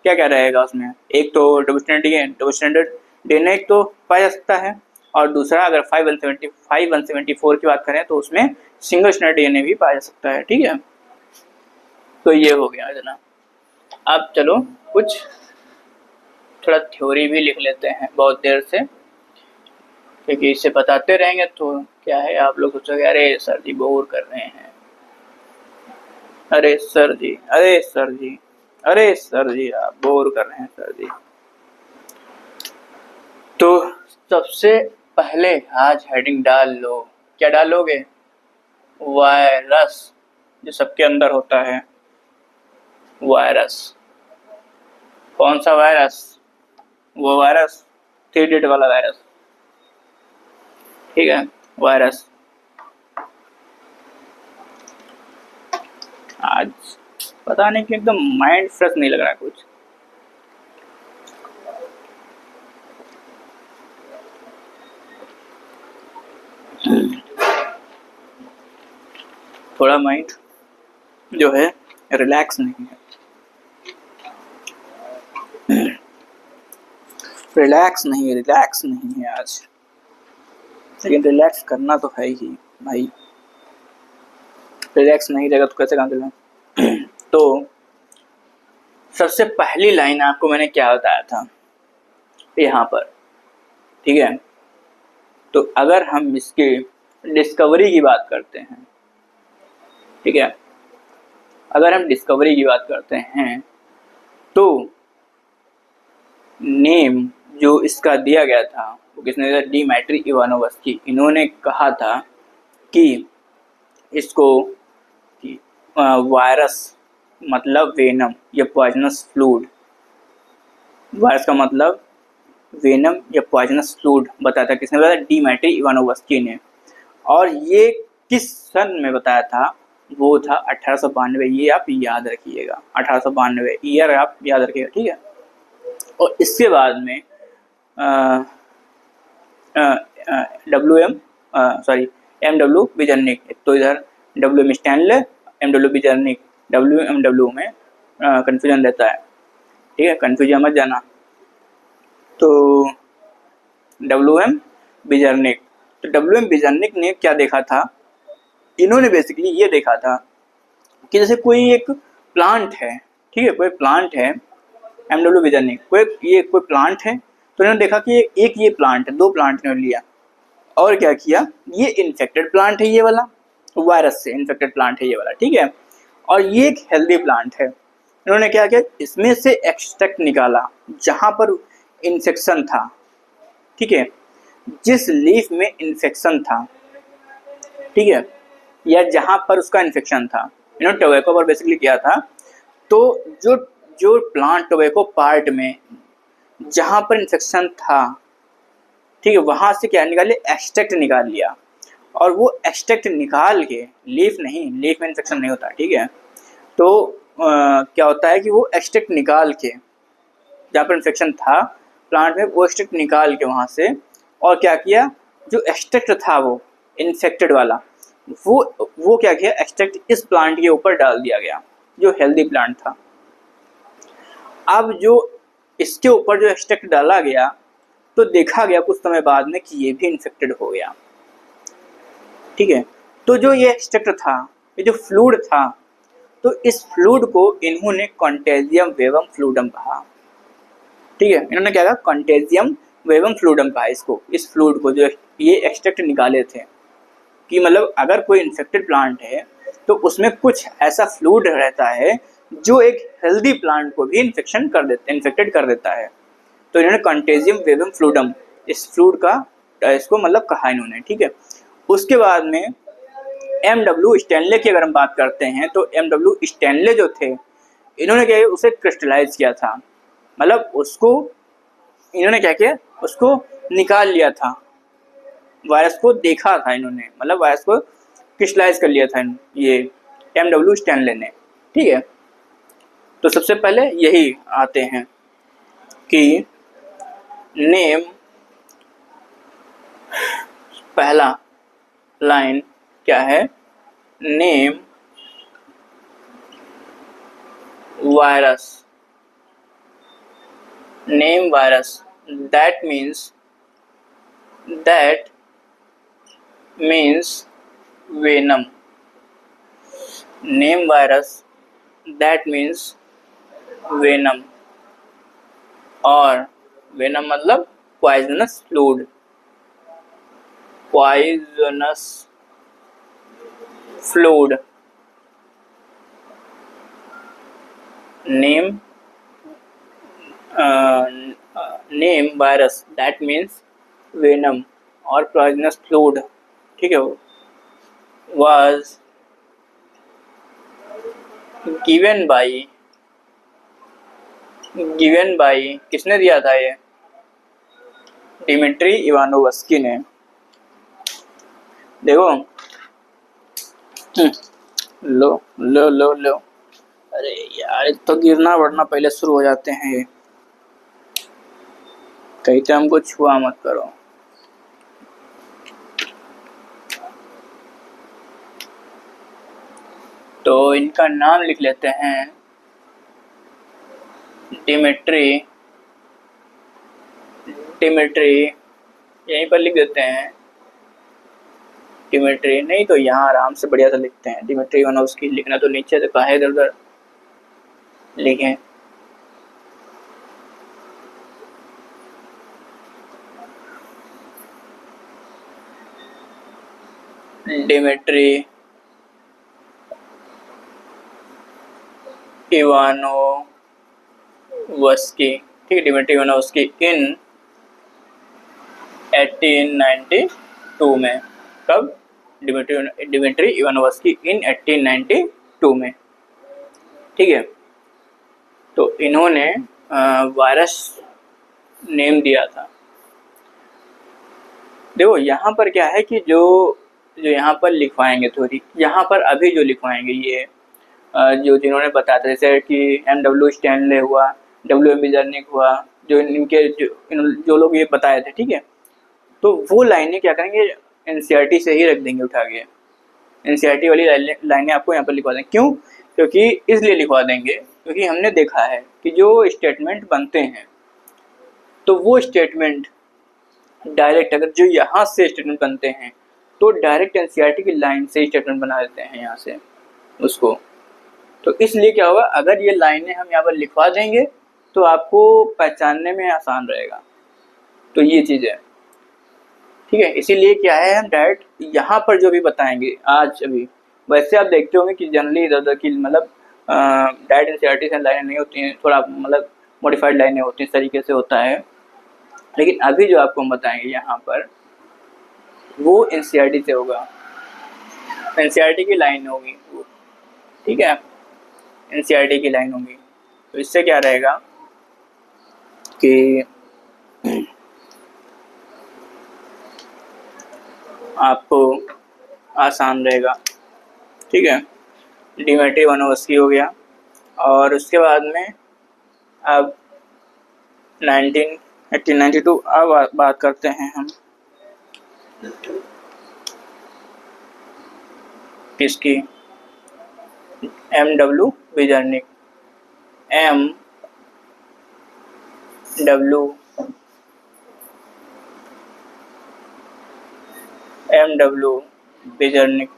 क्या क्या रहेगा उसमें, एक तो डबल स्टैंडर्ड डीएनए एक तो पाया जा सकता है, और दूसरा अगर 5174 की बात करें तो उसमें सिंगल स्टैंडर्ड डीएनए भी पाया जा सकता है, ठीक है। तो ये हो गया इतना। अब चलो कुछ थोड़ा थ्योरी भी लिख लेते हैं बहुत देर से, क्योंकि इसे बताते रहेंगे तो क्या है, आप लोग सोचोगे अरे सर जी बोर कर रहे हैं, अरे सर जी, अरे सर जी, अरे सर जी आप बोर कर रहे हैं सर जी। तो सबसे पहले आज हेडिंग डाल लो, क्या डालोगे, वायरस, जो सबके अंदर होता है वायरस। कौन सा वायरस, वो वायरस 3 डिजिट वाला वायरस, ठीक है, वायरस। आज पता नहीं कि एकदम माइंड फ्रेश नहीं लग रहा कुछ, थोड़ा माइंड जो है रिलैक्स नहीं है, रिलैक्स नहीं है आज, लेकिन रिलैक्स करना तो है ही भाई, रिलैक्स नहीं रहेगा तो कैसे काम चलेगा। तो सबसे पहली लाइन आपको मैंने क्या बताया था यहाँ पर, ठीक है। तो अगर हम इसके डिस्कवरी की बात करते हैं, ठीक है, अगर हम डिस्कवरी की बात करते हैं तो नेम जो इसका दिया गया था वो किसने दिया, डिमित्री इवानोवस्की। इन्होंने कहा था कि इसको वायरस मतलब वेनम या पॉइजनस फ्लूइड, वायरस का मतलब वेनम या पॉइजनस फ्लूइड बताया था, किसने बताया, डिमित्री इवानोवस्की ने। और ये किस सन में बताया था, वो था 1892, ये आप याद रखिएगा, 1892 ईयर आप याद रखिएगा, ठीक है। और इसके बाद में एमडब्ल्यू बिजर्निक, तो इधर डब्ल्यू स्टैनले, एमडब्ल्यू बिजर्निक, डब्ल्यू में कन्फ्यूजन रहता है, ठीक है, कन्फ्यूजन मत जाना। तो डब्ल्यू बिजर्निक, तो डब्ल्यू बिजर्निक ने क्या देखा था, इन्होंने बेसिकली ये देखा था कि जैसे कोई एक प्लांट है, ठीक है, कोई प्लांट है, एमडब्ल्यू बिजर्निक कोई प्लांट है, तो इन्होंने देखा कि एक ये प्लांट है, 2 प्लांट ने लिया और क्या किया, ये इन्फेक्टेड प्लांट है, ये वाला वायरस से इन्फेक्टेड प्लांट है ये वाला, ठीक है, और ये एक हेल्दी प्लांट है। इन्होंने क्या किया, इसमें से एक्सट्रैक्ट निकाला जहाँ पर इन्फेक्शन था, ठीक है, जिस लीफ में इन्फेक्शन था, ठीक है, या जहाँ पर उसका इन्फेक्शन था, इन्होंने टोबैको पर बेसिकली किया था। तो जो प्लांट टोबैको पार्ट में जहाँ पर इन्फेक्शन था, ठीक है, वहाँ से क्या निकाले, एक्सट्रैक्ट निकाल लिया, और वो एक्सट्रैक्ट निकाल के, लीफ में इन्फेक्शन नहीं होता, ठीक है, तो क्या होता है कि वो एक्सट्रैक्ट निकाल के जहाँ पर इन्फेक्शन था प्लांट में, वो एक्सट्रैक्ट निकाल के वहाँ से, और क्या किया, जो एक्सट्रैक्ट था वो इन्फेक्टेड वाला, वो क्या किया, एक्सट्रैक्ट इस प्लांट के ऊपर डाल दिया गया जो हेल्दी प्लांट था। अब जो इसके ऊपर जो एक्सट्रैक्ट डाला गया, तो देखा गया कुछ समय बाद में कि ये भी इन्फेक्टेड हो गया, ठीक है। तो जो ये एक्सट्रैक्ट था, ये जो फ्लूइड था, तो इस फ्लूइड को इन्होंने कॉन्टेजियम वेवम फ्लूइडम कहा, ठीक है, इन्होंने क्या कहा, कॉन्टेजियम वेवम फ्लूइडम कहा इसको, इस फ्लूइड को जो ये एक्सट्रैक्ट निकाले थे, कि मतलब अगर कोई इन्फेक्टेड प्लांट है तो तो उसमें कुछ ऐसा फ्लूइड रहता है जो एक हेल्दी प्लांट को भी इन्फेक्टेड कर देता है। तो इन्होंने कंटेजियम वेवम फ्लूडम इस फ्लूइड का इसको मतलब कहा इन्होंने, ठीक है। उसके बाद में एमडब्ल्यू स्टैनले की अगर हम बात करते हैं तो एमडब्ल्यू स्टैनले जो थे इन्होंने क्या किया, उसे क्रिस्टलाइज किया था, मतलब उसको इन्होंने क्या किया, उसको निकाल लिया था, वायरस को देखा था इन्होंने, मतलब वायरस को क्रिस्टलाइज कर लिया था ये एमडब्ल्यू स्टैनले ने, ठीक है। तो सबसे पहले यही आते हैं कि नेम, पहला लाइन क्या है, name virus, name virus, that means venom, name virus that means venom, और वेनम मतलब poisonous fluid, poisonous fluid, name virus that means venom और पॉइजनस फ्लूइड, ठीक है। वाज गिवन बाय किसने दिया था ये, डिमिट्री इवानोवस्की ने। देखो लो लो लो लो, अरे यार तो गिरना बढ़ना पहले शुरू हो जाते हैं ये, कहते हमको छुआ मत करो। तो इनका नाम लिख लेते हैं, डिमिट्री यहीं पर लिख देते हैं, डिमिट्री, नहीं तो यहाँ आराम से बढ़िया से लिखते हैं डिमिट्री इवानोवस्की, लिखना तो नीचे तो काहे इधर उधर लिखें। डिमिट्री इवानोवस्की, ठीक है, डिमिट्री इवानोवस्की इन 1892 में, कब, डिमिट्री इवानोवस्की इन 1892 में, ठीक है। तो इन्होंने वायरस नेम दिया था। देखो यहाँ पर क्या है कि जो यहाँ पर लिखवाएंगे थोड़ी, यहाँ पर अभी जो लिखवाएंगे ये जो जिन्होंने बताया था, जैसे कि एमडब्ल्यू स्टैनले हुआ, डब्ल्यू.एम. ज़र्निक हुआ, जो इनके जो लोग ये बताए थे, ठीक है। तो वो लाइनें क्या करेंगे, एनसीईआरटी से ही रख देंगे उठा के, एनसीईआरटी वाली लाइनें आपको यहाँ पर लिखवा देंगे। क्यों? क्योंकि इसलिए लिखवा देंगे क्योंकि हमने देखा है कि जो स्टेटमेंट बनते हैं तो वो स्टेटमेंट डायरेक्ट, अगर जो यहाँ से स्टेटमेंट बनते हैं तो डायरेक्ट एनसीईआरटी की लाइन से स्टेटमेंट बना देते हैं यहाँ से उसको। तो इसलिए क्या होगा, अगर ये लाइनें हम यहाँ पर लिखवा देंगे तो आपको पहचानने में आसान रहेगा। तो ये चीज़ है, ठीक है। इसीलिए क्या है, हम डायरेक्ट यहाँ पर जो भी बताएंगे आज अभी, वैसे आप देखते होंगे कि जनरली इधर उधर की मतलब डायरेक्ट एनसीईआरटी से लाइनें नहीं होती हैं, थोड़ा मतलब मॉडिफाइड लाइनें होती हैं, इस तरीके से होता है। लेकिन अभी जो आपको हम बताएंगे यहाँ पर वो एनसीईआरटी से होगा, एनसीईआरटी की लाइन होगी, ठीक है, एनसीईआरटी की लाइन होगी। तो इससे क्या रहेगा कि आपको आसान रहेगा, ठीक है। डिमिट्री इवानोवस्की हो गया, और उसके बाद में अब 1892 अब बात करते हैं हम किसकी, एमडब्ल्यू ज़र्निक, एमडब्ल्यू ज़र्निक,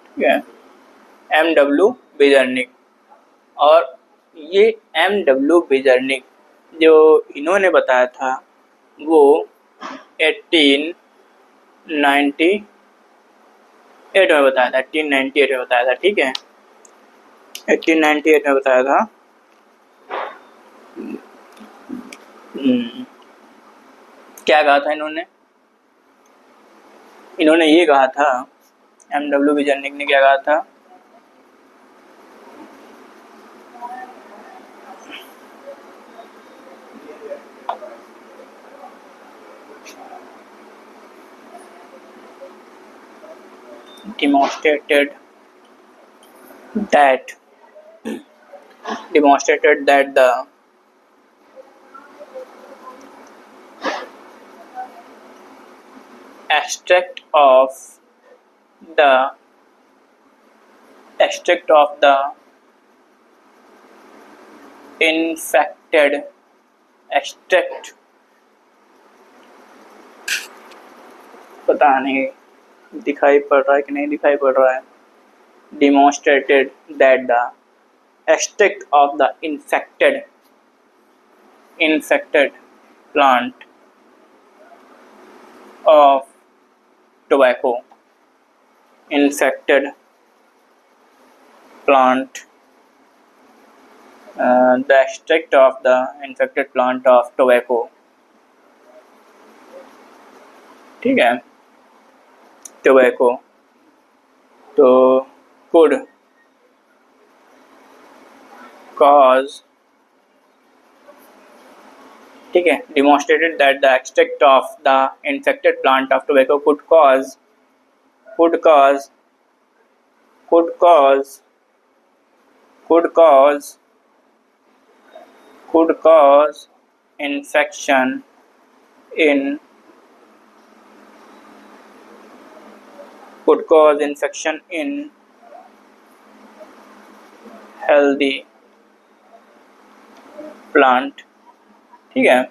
ठीक है, एमडब्ल्यू ज़र्निक। और ये एमडब्ल्यू ज़र्निक जो इन्होंने बताया था वो 1898 में बताया था, 1898 में बताया था, ठीक है, 1898 में बताया था। क्या कहा था इन्होंने? इन्होंने ये कहा था, एमडब्ल्यू विजनिक ने क्या कहा था, demonstrated that the extract of the infected extract, पता नहीं दिखाई पड़ रहा है कि नहीं दिखाई पड़ रहा है, demonstrated that the extract of the infected plant of tobacco, infected plant the extract of the infected plant of tobacco, ठीक है, tobacco तो could cause, ठीक है, demonstrated that the extract of the infected plant of tobacco could cause infection in healthy plant, ठीक है,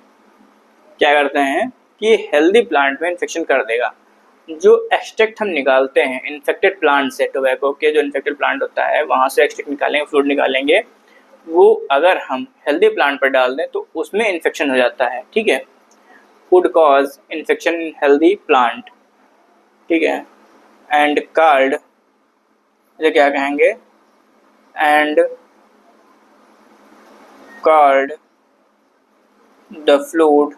क्या करते हैं कि हेल्दी प्लांट में इन्फेक्शन कर देगा। जो एक्सट्रैक्ट हम निकालते हैं इन्फेक्टेड प्लांट से, टोबैको के जो इन्फेक्टेड प्लांट होता है वहाँ से एक्सट्रैक्ट निकालेंगे, फ्लूइड निकालेंगे, वो अगर हम हेल्दी प्लांट पर डाल दें तो उसमें इन्फेक्शन हो जाता है, ठीक है, could cause infection in healthy plant, ठीक है, एंड कॉल्ड, ये क्या कहेंगे, and called the fluid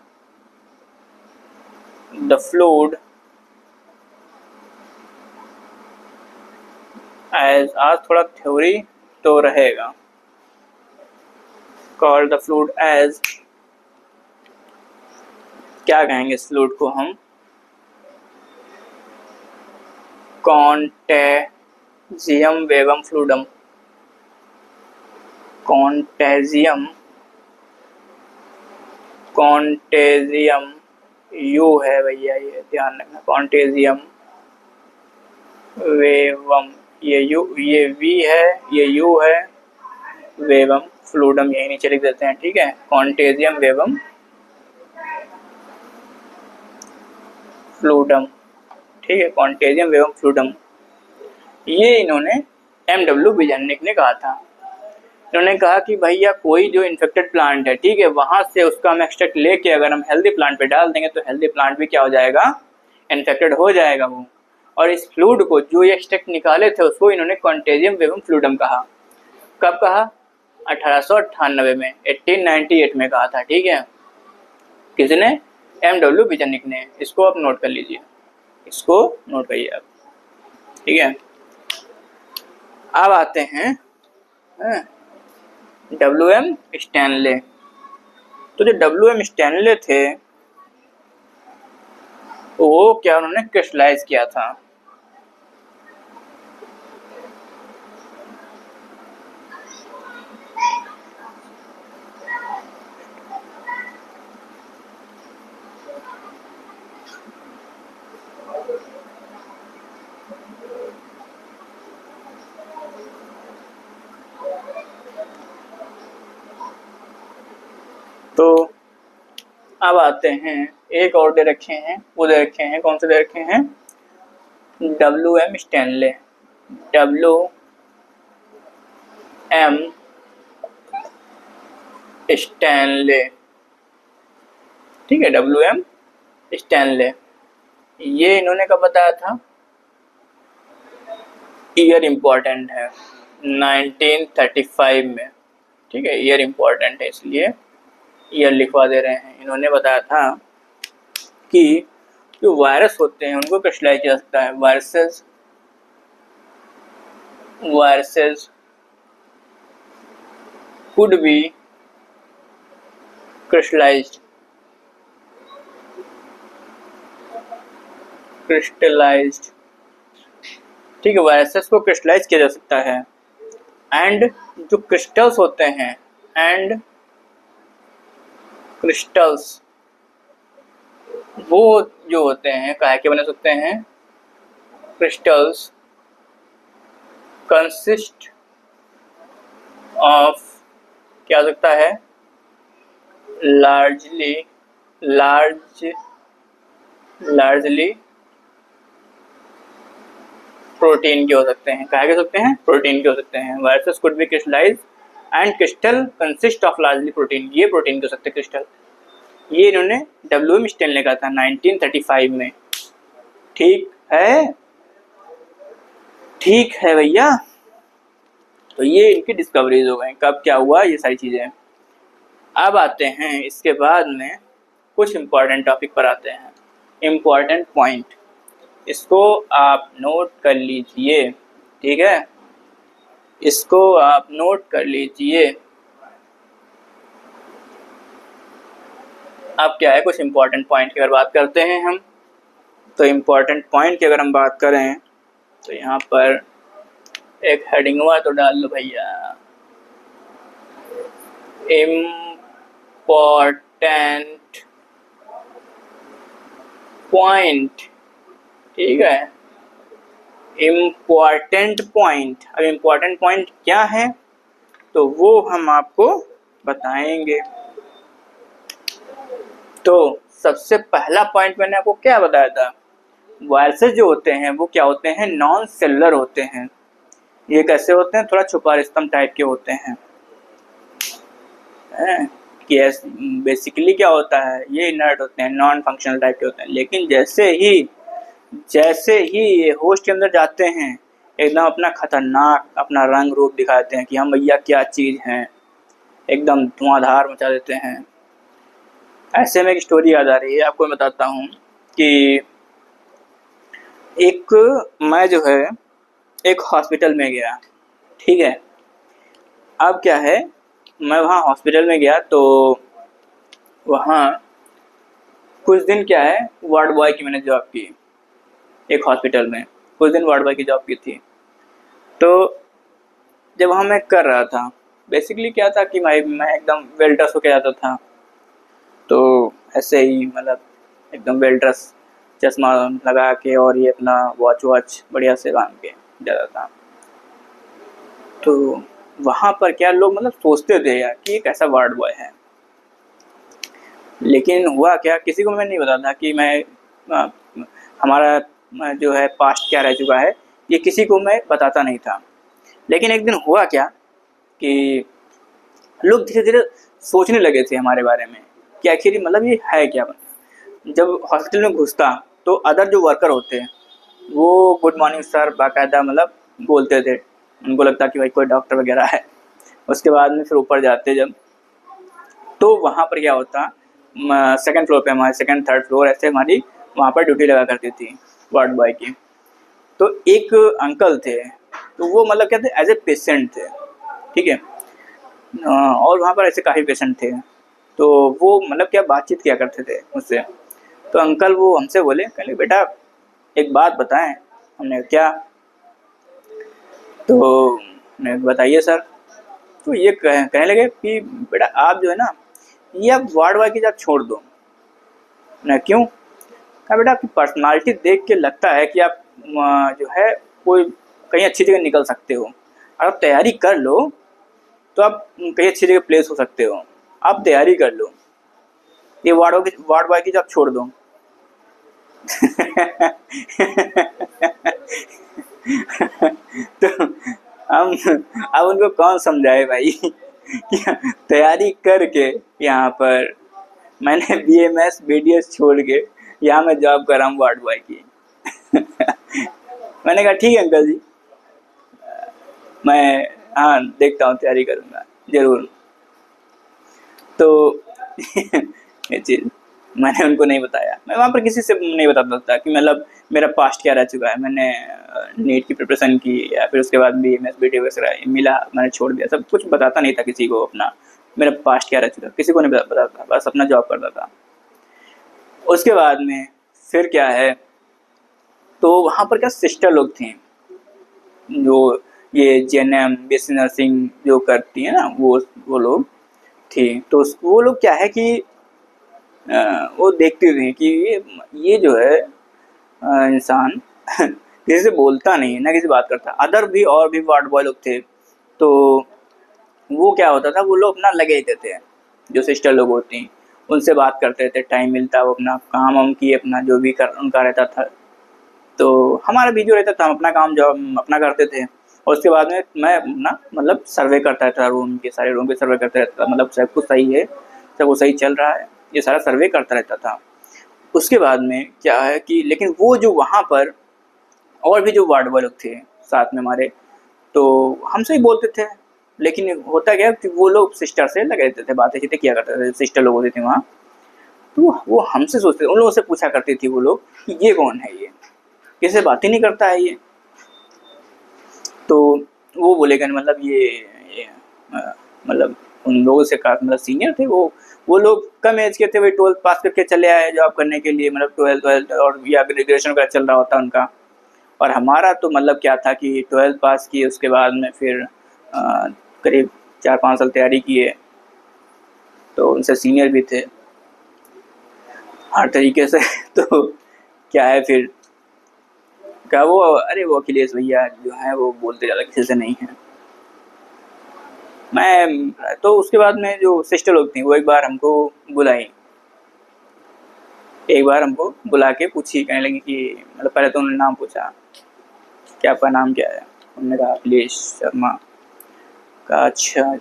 as, आज थोड़ा थ्योरी तो रहेगा, called the fluid as, क्या कहेंगे इस फ्लूइड को हम, कॉन्टेजियम वेवम फ्लूइडम, कॉन्टेजियम यू है भैया, ये ध्यान रखना, कॉन्टेजियम वेवम, ये यू, ये वी है, ये यू है, वेवम फ्लूइडम यही नीचे लिख देते हैं, ठीक है, कॉन्टेजियम वेवम फ्लूइडम, ठीक है, कॉन्टेजियम वेवम फ्लूइडम, ये इन्होंने एमडब्ल्यू विजनिक ने कहा था। इन्होंने कहा कि भैया कोई जो इन्फेक्टेड प्लांट है, ठीक है, वहां से उसका हम एक्सट्रैक्ट लेके अगर हम हेल्दी प्लांट पे डाल देंगे तो हेल्दी प्लांट भी क्या हो जाएगा, इन्फेक्टेड हो जाएगा वो। और इस फ्लूइड को जो ये एक्सट्रैक्ट निकाले थे उसको इन्होंने कॉन्टेजियम वेवम फ्लूइडम कहा। कब कहा? 1898 में, 1898 में कहा था, ठीक है, किसने? एमडब्ल्यू विजनिक ने। इसको आप नोट कर लीजिए, इसको नोट करिए आप, ठीक है। अब आते हैं WM स्टैनले। तो जो WM स्टैनले थे वो क्या उन्होंने क्रिस्टलाइज किया था, तो अब आते हैं एक और दे रखे हैं, वो दे रखे हैं, कौन से दे रखे हैं? WM स्टैनले, WM स्टैनले, ठीक है, WM स्टैनले। ये इन्होंने कब बताया था? ईयर इम्पोर्टेंट है, 1935 में। ठीक है, ईयर इम्पोर्टेंट है इसलिए ईयर लिखवा दे रहे हैं। इन्होंने बताया था कि जो वायरस होते हैं उनको क्रिस्टलाइज किया जा सकता है। वायरसेस could be crystallized ठीक है, वायरसेस को क्रिस्टलाइज किया जा सकता है। एंड जो क्रिस्टल्स होते हैं, एंड क्रिस्टल्स वो जो होते हैं काहे के बने सकते हैं? क्रिस्टल्स कंसिस्ट ऑफ क्या हो सकता है? लार्जली प्रोटीन के हो सकते हैं। काहे के हो सकते हैं? प्रोटीन के हो सकते हैं। Viruses could be crystallise and crystal consist of largely protein. ये प्रोटीन के हो सकते हैं क्रिस्टल। ये इन्होंने WM स्टैनले ने कहा था 1935 में। ठीक है भैया। तो ये इनकी डिस्कवरीज हो गई। कब क्या हुआ ये सारी चीज़ें। अब आते हैं इसके बाद में कुछ इम्पॉर्टेंट टॉपिक पर आते हैं। इम्पॉर्टेंट पॉइंट, इसको आप नोट कर लीजिए। ठीक है, इसको आप नोट कर लीजिए। अब क्या है, कुछ इम्पॉर्टेंट पॉइंट की अगर बात करते हैं हम, तो इम्पॉर्टेंट पॉइंट की अगर हम बात करें तो यहाँ पर एक हेडिंग हुआ तो डाल लो भैया, इम्पॉर्टेंट पॉइंट। ठीक है, इम्पॉर्टेंट पॉइंट। अब इम्पॉर्टेंट पॉइंट क्या है तो वो हम आपको बताएंगे। तो सबसे पहला पॉइंट मैंने आपको क्या बताया था? वायरसेस जो होते हैं वो क्या होते हैं? नॉन सेलुलर होते हैं। ये कैसे होते हैं? थोड़ा छुपा रिस्तम टाइप के होते हैं। बेसिकली क्या होता है? ये इनर्ट होते हैं, नॉन फंक्शनल टाइप के होते हैं। लेकिन जैसे ही ये होस्ट के अंदर जाते हैं, एकदम अपना खतरनाक अपना रंग रूप दिखाते हैं कि हम भैया क्या चीज़ हैं, एकदम धुआंधार मचा देते हैं। ऐसे में एक स्टोरी याद आ रही है, आपको मैं बताता हूँ कि मैं जो है एक हॉस्पिटल में गया। ठीक है, अब क्या है, मैं वहाँ हॉस्पिटल में गया तो वहाँ कुछ दिन क्या है, वार्ड बॉय की मैंने जॉब की एक हॉस्पिटल में। कुछ दिन वार्ड बॉय की जॉब की थी। तो जब वहाँ मैं कर रहा था, बेसिकली क्या था कि मैं एकदम वेल ड्रेस होके जाता था। तो ऐसे ही मतलब एकदम वेल ड्रेस, चश्मा लगा के और ये अपना वॉच बढ़िया से बांध के जाता था। तो वहाँ पर क्या लोग मतलब सोचते थे यार कि एक ऐसा वार्ड बॉय है। लेकिन हुआ क्या, किसी को मैं नहीं बताता था कि हमारा जो है पास्ट क्या रह चुका है, ये किसी को मैं बताता नहीं था। लेकिन एक दिन हुआ क्या कि लोग धीरे धीरे सोचने लगे थे हमारे बारे में कि आखिर मतलब ये है क्या। जब हॉस्पिटल में घुसता तो अदर जो वर्कर होते हैं वो गुड मॉर्निंग सर बाकायदा मतलब बोलते थे, उनको लगता कि भाई कोई डॉक्टर वगैरह है। उसके बाद में फिर ऊपर जाते जब, तो वहाँ पर क्या होता, सेकंड फ्लोर पे हमारे, सेकंड थर्ड फ्लोर ऐसे हमारी वहाँ पर ड्यूटी लगा करती थी वार्ड बॉय की। तो एक अंकल थे, तो वो मतलब क्या थे, एज ए पेशेंट थे। ठीक है, और वहाँ पर ऐसे काफ़ी पेशेंट थे। तो वो मतलब क्या बातचीत किया करते थे मुझसे। तो अंकल वो हमसे बोले, कहले बेटा एक बात बताएं। हमने क्या? तो बताइए सर। तो ये कहने लगे कि बेटा आप जो है ना, ये आप वार्ड बॉय की जॉब छोड़ दो ना। क्यों? कहा बेटा आपकी पर्सनालिटी देख के लगता है कि आप जो है कोई कहीं अच्छी जगह निकल सकते हो। अगर आप तैयारी कर लो तो आप कहीं अच्छी जगह प्लेस हो सकते हो। आप तैयारी कर लो, ये वार्ड बॉय की जॉब छोड़ दो। तो हम अब उनको कौन समझाए भाई कि तैयारी करके यहाँ पर मैंने BMS BDS छोड़ के यहाँ मैं जॉब कर रहा हूँ वार्ड बॉय की। मैंने कहा ठीक है अंकल जी, मैं हाँ देखता हूँ, तैयारी करूँगा ज़रूर। तो ये चीज़ मैंने उनको नहीं बताया, मैं वहाँ पर किसी से नहीं बताता था कि मतलब मेरा पास्ट क्या रह चुका है। मैंने नीट की प्रिपरेशन की या फिर उसके बाद BMS BDS वगैरह मिला, मैंने छोड़ दिया, सब कुछ बताता नहीं था किसी को अपना मेरा पास्ट क्या रह चुका, किसी को नहीं बताता था, बस अपना जॉब करता था। उसके बाद में फिर क्या है, तो वहाँ पर क्या सिस्टर लोग थी जो ये JNM BSc नर्सिंग जो करती है ना, वो लोग थी। तो वो लोग क्या है कि वो देखते थे कि ये जो है इंसान किसी से बोलता नहीं है ना, किसी बात करता। अदर भी और भी वार्ड बॉय लोग थे, तो वो क्या होता था, वो लोग अपना लगे रहते थे, जो सिस्टर लोग होती उनसे बात करते थे, टाइम मिलता वो अपना काम वाम किए, अपना जो भी उनका रहता था। तो हमारा भी जो रहता था, हम अपना काम जो अपना करते थे, और उसके बाद में मैं अपना मतलब सर्वे करता था, रूम के सारे रूम के सर्वे करते रहता था, मतलब सब कुछ सही है, सब कुछ सही चल रहा है, ये सारा सर्वे करता रहता था। उसके बाद में क्या है कि लेकिन वो जो वहाँ पर और भी जो वार्ड बॉय लोग थे साथ में हमारे, तो हमसे ही बोलते थे, लेकिन होता क्या कि वो लोग सिस्टर से लगे रहते थे, बातें चीतें किया करते थे, सिस्टर लोग होते थे वहाँ। तो वो हमसे सोचते, उन लोगों से पूछा करती थी वो लोग कि ये कौन है, ये किसी से बात ही नहीं करता है ये। तो वो बोलेगा मतलब ये मतलब उन लोगों से काफ़ी मतलब सीनियर थे वो लोग कम एज के थे, वही 12th पास करके चले आए जॉब करने के लिए, मतलब 12th और या ग्रेजुएशन का चल रहा होता उनका। और हमारा तो मतलब क्या था कि 12th पास किए, उसके बाद में फिर करीब 4-5 साल तैयारी किए, तो उनसे सीनियर भी थे हर तरीके से। तो क्या है फिर क्या वो, अरे वो अखिलेश भैया जो है वो बोलते ज़्यादा किसी से नहीं है। मैं तो उसके बाद में जो सिस्टर लोग थी वो एक बार हमको बुलाई, एक बार हमको बुला के पूछी, कहने लगी कि मतलब पहले तो उन्होंने नाम पूछा कि आपका नाम क्या है, उन्होंने कहा अखिलेश शर्मा। कहा अच्छा।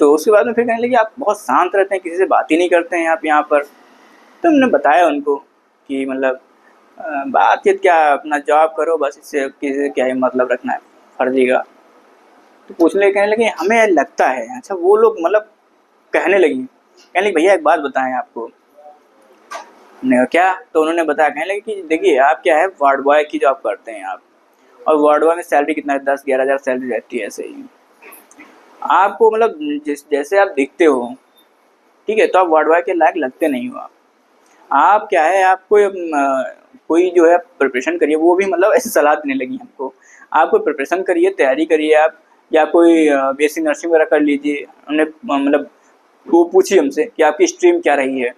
तो उसके बाद में फिर कहने लगी आप बहुत शांत रहते हैं, किसी से बात ही नहीं करते हैं आप यहाँ पर। तो हमने बताया उनको कि मतलब बातचीत क्या, अपना जॉब करो बस, इससे किसी से क्या ही मतलब रखना है फर्जी का। तो पूछने कहने लगे हमें लगता है। अच्छा वो लोग मतलब कहने लगी भैया एक बात बताएं आपको। हमने कहा क्या? तो उन्होंने बताया, कहने लगे कि देखिए आप क्या है वार्ड बॉय की जॉब करते हैं आप, और वार्ड बॉय में सैलरी कितना है, 10-11 हज़ार सैलरी रहती है ऐसे ही। आपको मतलब जैसे आप दिखते हो, ठीक है, तो आप वार्ड बॉय के लायक लगते नहीं हो। आप क्या है, आपको कोई जो है प्रिपरेशन करिए, वो भी मतलब ऐसे सलाह देने लगी हमको, आप कोई प्रिपरेशन करिए, तैयारी करिए आप, या कोई BSc नर्सिंग वगैरह कर लीजिए। हमने मतलब वो पूछी हमसे कि आपकी स्ट्रीम क्या रही है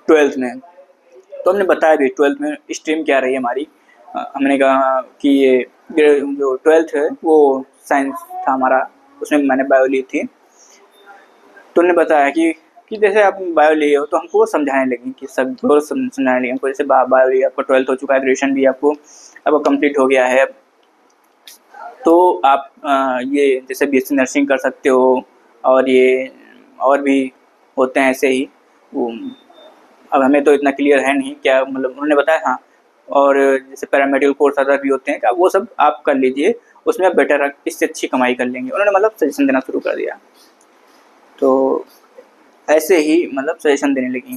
12th में, तो हमने बताया भी 12th में स्ट्रीम क्या रही है हमारी। हमने कहा कि ये जो 12th है वो साइंस था हमारा, उसमें मैंने बायो ली थी। तो उन्होंने बताया कि जैसे आप बायो लिए हो, तो हमको वो समझाने लगी कि सब जोर समझाने लगी हमको, जैसे बायो लिए, आपका 12th हो चुका है, ग्रेजुएशन भी आपको अब कंप्लीट हो गया है, तो आप ये जैसे BSc नर्सिंग कर सकते हो, और ये और भी होते हैं ऐसे ही। वो अब हमें तो इतना क्लियर है नहीं क्या, मतलब उन्होंने बताया हाँ, और जैसे पैरामेडिकल कोर्स अदर भी होते हैं क्या, वो सब आप कर लीजिए, उसमें आप बेटर इससे अच्छी कमाई कर लेंगे। उन्होंने मतलब सजेशन देना शुरू कर दिया। तो ऐसे ही मतलब सजेशन देने लगी,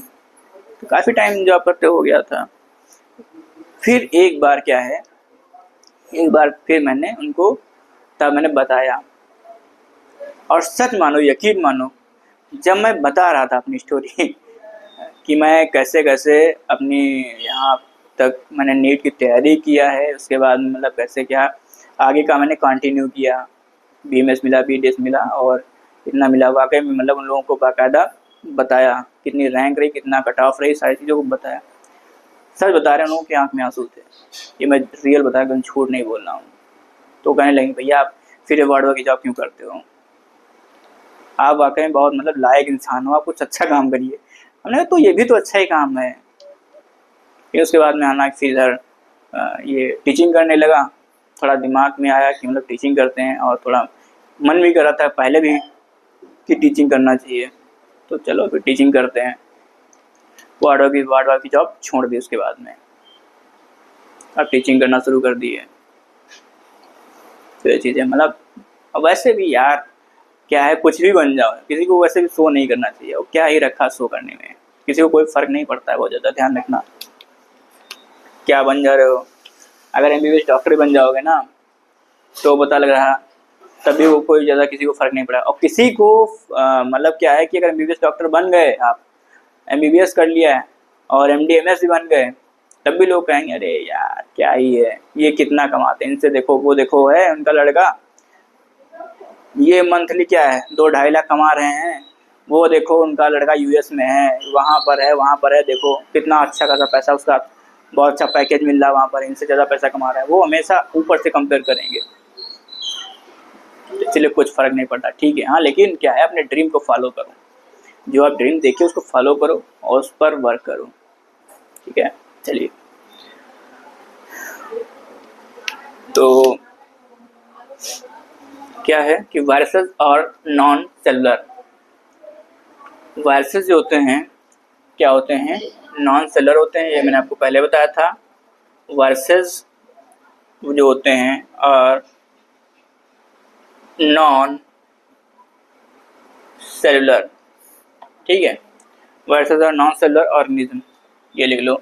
तो काफ़ी टाइम जॉब करते हो गया था। फिर एक बार क्या है, एक बार फिर मैंने उनको तब मैंने बताया, और सच मानो यकीन मानो, जब मैं बता रहा था अपनी स्टोरी कि मैं कैसे कैसे अपनी यहाँ तक मैंने नीट की तैयारी किया है, उसके बाद मतलब कैसे क्या आगे का मैंने कंटिन्यू किया, BMS मिला, BDS मिला, और इतना मिला, वाकई में मतलब उन लोगों को बाकायदा बताया कितनी रैंक रही, कितना कट ऑफ रही, सारी चीज़ों को बताया। सच बता रहे हैं, उन लोगों की आँख में आंसू थे, ये मैं रियल बताया, कहीं झूठ नहीं बोल रहा हूँ। तो कहने लगे भैया आप फिर वार्ड बॉय की जॉब क्यों करते हो, आप वाकई में बहुत मतलब लायक इंसान हो, आप कुछ अच्छा काम करिए। हमने कहा तो ये भी तो अच्छा ही काम है। फिर उसके बाद में आना फिर इधर ये टीचिंग करने लगा, थोड़ा दिमाग में आया कि मतलब टीचिंग करते हैं, और थोड़ा मन भी कर रहा था पहले भी कि टीचिंग करना चाहिए, तो चलो फिर टीचिंग करते हैं। वार्ड बॉय की जॉब छोड़ दी उसके बाद में, अब टीचिंग करना शुरू कर दी है। तो ये चीज़ें मतलब, वैसे भी यार क्या है, कुछ भी बन जाओ, किसी को वैसे भी शो नहीं करना चाहिए, और क्या ही रखा शो करने में, किसी को कोई फ़र्क नहीं पड़ता है बहुत ज़्यादा, ध्यान रखना। क्या बन जा रहे हो, अगर MBBS डॉक्टर बन जाओगे ना तो पता लग रहा तभी वो कोई ज़्यादा किसी को फ़र्क नहीं पड़ा। और किसी को मतलब क्या है कि अगर MBBS डॉक्टर बन गए, आप MBBS कर लिया है और MD MS भी बन गए, तब भी लोग कहेंगे अरे यार क्या ही है, ये कितना कमाते हैं, इनसे देखो, वो देखो है उनका लड़का, ये मंथली क्या है 2-2.5 लाख कमा रहे हैं, वो देखो उनका लड़का US में है, वहाँ पर है, देखो कितना अच्छा खासा पैसा उसका, बहुत अच्छा पैकेज मिल रहा है वहाँ पर, इनसे ज़्यादा पैसा कमा रहा है। वो हमेशा ऊपर से कंपेयर करेंगे, इसलिए कुछ फ़र्क नहीं पड़ता, ठीक है। हाँ, लेकिन क्या है, अपने ड्रीम को फॉलो करो, जो आप ड्रीम देखिए उसको फॉलो करो और उस पर वर्क करो, ठीक है। चलिए, तो क्या है कि वायरसेस और नॉन सेलुलर, वायरसेस जो होते हैं क्या होते हैं, नॉन सेलुलर होते हैं, ये मैंने आपको पहले बताया था। वायरसेस जो होते हैं और नॉन सेलुलर, ठीक है। वायरसेस और नॉन सेलुलर ऑर्गेनिज्म, ये लिख लो,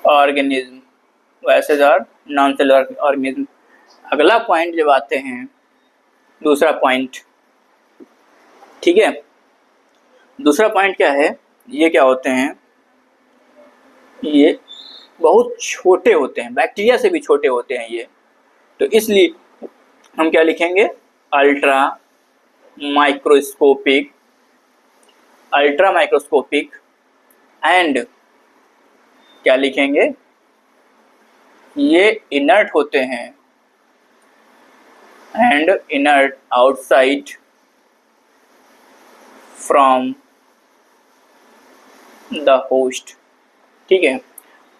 ऑर्गेनिज्म, वायरसेस और नॉन सेलुलर ऑर्गेनिज्म। अगला पॉइंट जब आते हैं, दूसरा पॉइंट, ठीक है। दूसरा पॉइंट क्या है, ये क्या होते हैं, ये बहुत छोटे होते हैं, बैक्टीरिया से भी छोटे होते हैं ये, तो इसलिए हम क्या लिखेंगे, ultra microscopic, ultra microscopic and क्या लिखेंगे, ये इनर्ट होते हैं and inert outside from the host, ठीक है।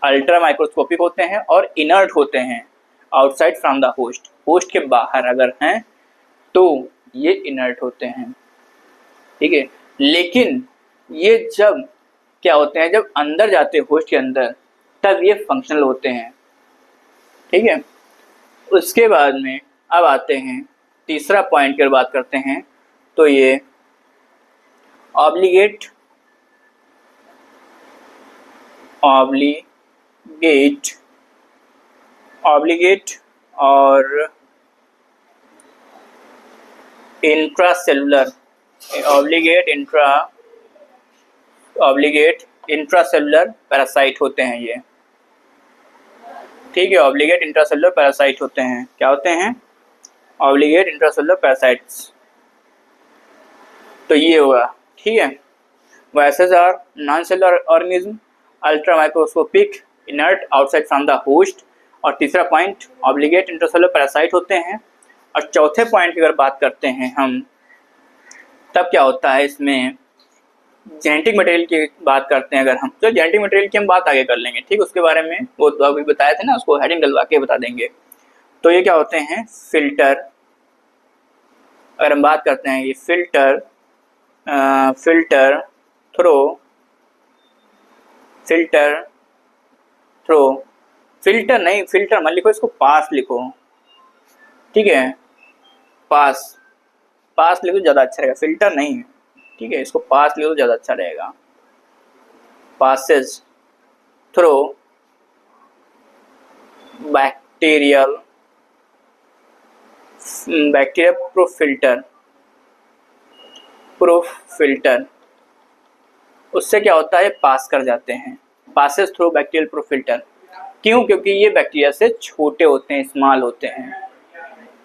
अल्ट्रा माइक्रोस्कोपिक होते हैं और इनर्ट होते हैं outside from the host, host के बाहर अगर हैं तो ये इनर्ट होते हैं, ठीक है। लेकिन ये जब क्या होते हैं, जब अंदर जाते हैं होस्ट के अंदर, तब ये फंक्शनल होते हैं, ठीक है। उसके बाद में अब आते हैं तीसरा पॉइंट की बात करते हैं, तो ये ऑब्लिगेट और इंट्रासेलुलर, ऑब्लिगेट इंट्रासेलुलर पैरासाइट होते हैं ये, ठीक है। ऑब्लिगेट इंट्रासेलुलर पैरासाइट होते हैं, क्या होते हैं, ऑब्लिगेट इंट्रासेलुलर पैरासाइट्स, तो ये होगा, ठीक है। Viruses are non cellular organism, ultra microscopic, inert outside from the host, और तीसरा पॉइंट ऑब्लिगेट इंट्रासेलुलर पैरासाइट होते हैं। और चौथे पॉइंट की अगर बात करते हैं हम, तब क्या होता है, इसमें जेनेटिक मटेरियल की बात करते हैं अगर हम, तो जेनेटिक मटेरियल की हम बात आगे कर लेंगे, ठीक, उसके बारे में वो तो अभी बताए थे ना, उसको हेडिंग डलवा के बता देंगे। तो ये क्या होते हैं, फिल्टर, अगर हम बात करते हैं ये फिल्टर फिल्टर मत लिखो, इसको पास लिखो, ठीक है, पास लिखो ज़्यादा अच्छा रहेगा, फिल्टर नहीं है, ठीक है, इसको पास लिखो ज़्यादा अच्छा रहेगा। Passes through bacteria proof filter, उससे क्या होता है, पास कर जाते हैं, passes through bacterial proof filter. क्यों, क्योंकि ये बैक्टीरिया से छोटे होते हैं, स्मॉल होते हैं,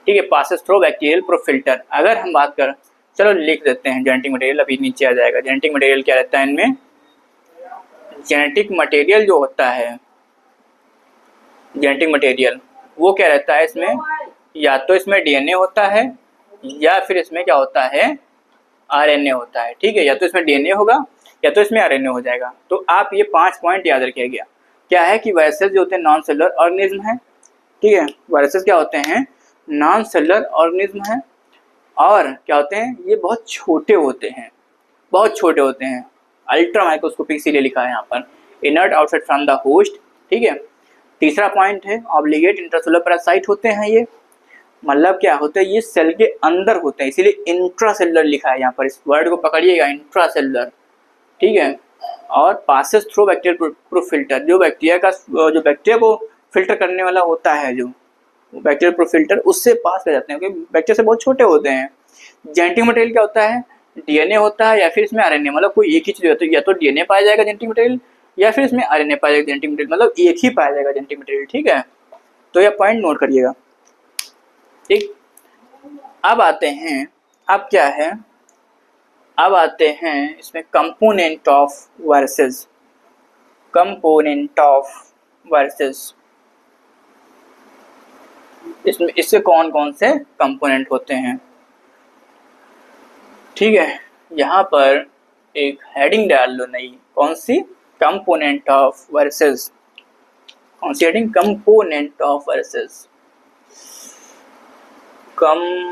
ठीक है। Passes through bacterial proof filter. अगर हम बात कर, चलो लिख देते हैं जेनेटिक मटेरियल, अभी नीचे आ जाएगा। जेनेटिक मटेरियल क्या रहता है इनमें, जेनेटिक मटेरियल जो होता है, जेनेटिक मटेरियल वो क्या रहता है इसमें, या तो इसमें DNA होता है या फिर इसमें क्या होता है, RNA होता है, ठीक है। या तो इसमें DNA होगा या तो इसमें RNA हो जाएगा। तो आप ये 5 पॉइंट याद रखिएगा। क्या है कि वायरसेस जो होते हैं नॉन सेलुलर ऑर्गेनिज्म है, ठीक है। वायरसेस क्या होते हैं, नॉन सेलुलर ऑर्गेनिज्म है, और क्या होते हैं, ये बहुत छोटे होते हैं, बहुत छोटे होते हैं। अल्ट्रा माइक्रोस्कोपिक इसीलिए लिखा है यहाँ पर, inert outside from the host, ठीक है। तीसरा पॉइंट है ऑब्लिगेट इंट्रासेलुलर पैरासाइट होते हैं ये, मतलब क्या होता है, ये सेल के अंदर होते हैं, इसीलिए इंट्रासेलुलर लिखा है यहाँ पर, इस वर्ड को पकड़िएगा, इंट्रासेलुलर, ठीक है। और पासेस थ्रू बैक्टीरियल प्रोफिल्टर, जो बैक्टीरिया को फिल्टर करने वाला होता है, जो बैक्टीरियल प्रोफिल्टर, उससे पास कर जाते हैं, क्योंकि बैक्टीरिया से बहुत छोटे होते हैं। जेनेटिक मटेरियल क्या होता है, डीएनए होता है या फिर इसमें आरएनए, मतलब कोई एक ही चीज होती है, या तो डीएनए पाया जाएगा जेनेटिक मटेरियल, या फिर इसमें आरएनए पाया जाएगा जेनेटिक मटेरियल, मतलब एक ही पाया जाएगा जेनेटिक मटेरियल, ठीक है। तो यह पॉइंट नोट करिएगा, ठीक। अब आते हैं, अब क्या है, अब आते हैं इसमें component of viruses, component of viruses, इसमें इससे कौन कौन से कंपोनेंट होते हैं, ठीक है। यहाँ पर एक हेडिंग डाल लो नई, कौन सी, कंपोनेंट ऑफ वायरसेस, कौन सी heading, component of viruses, components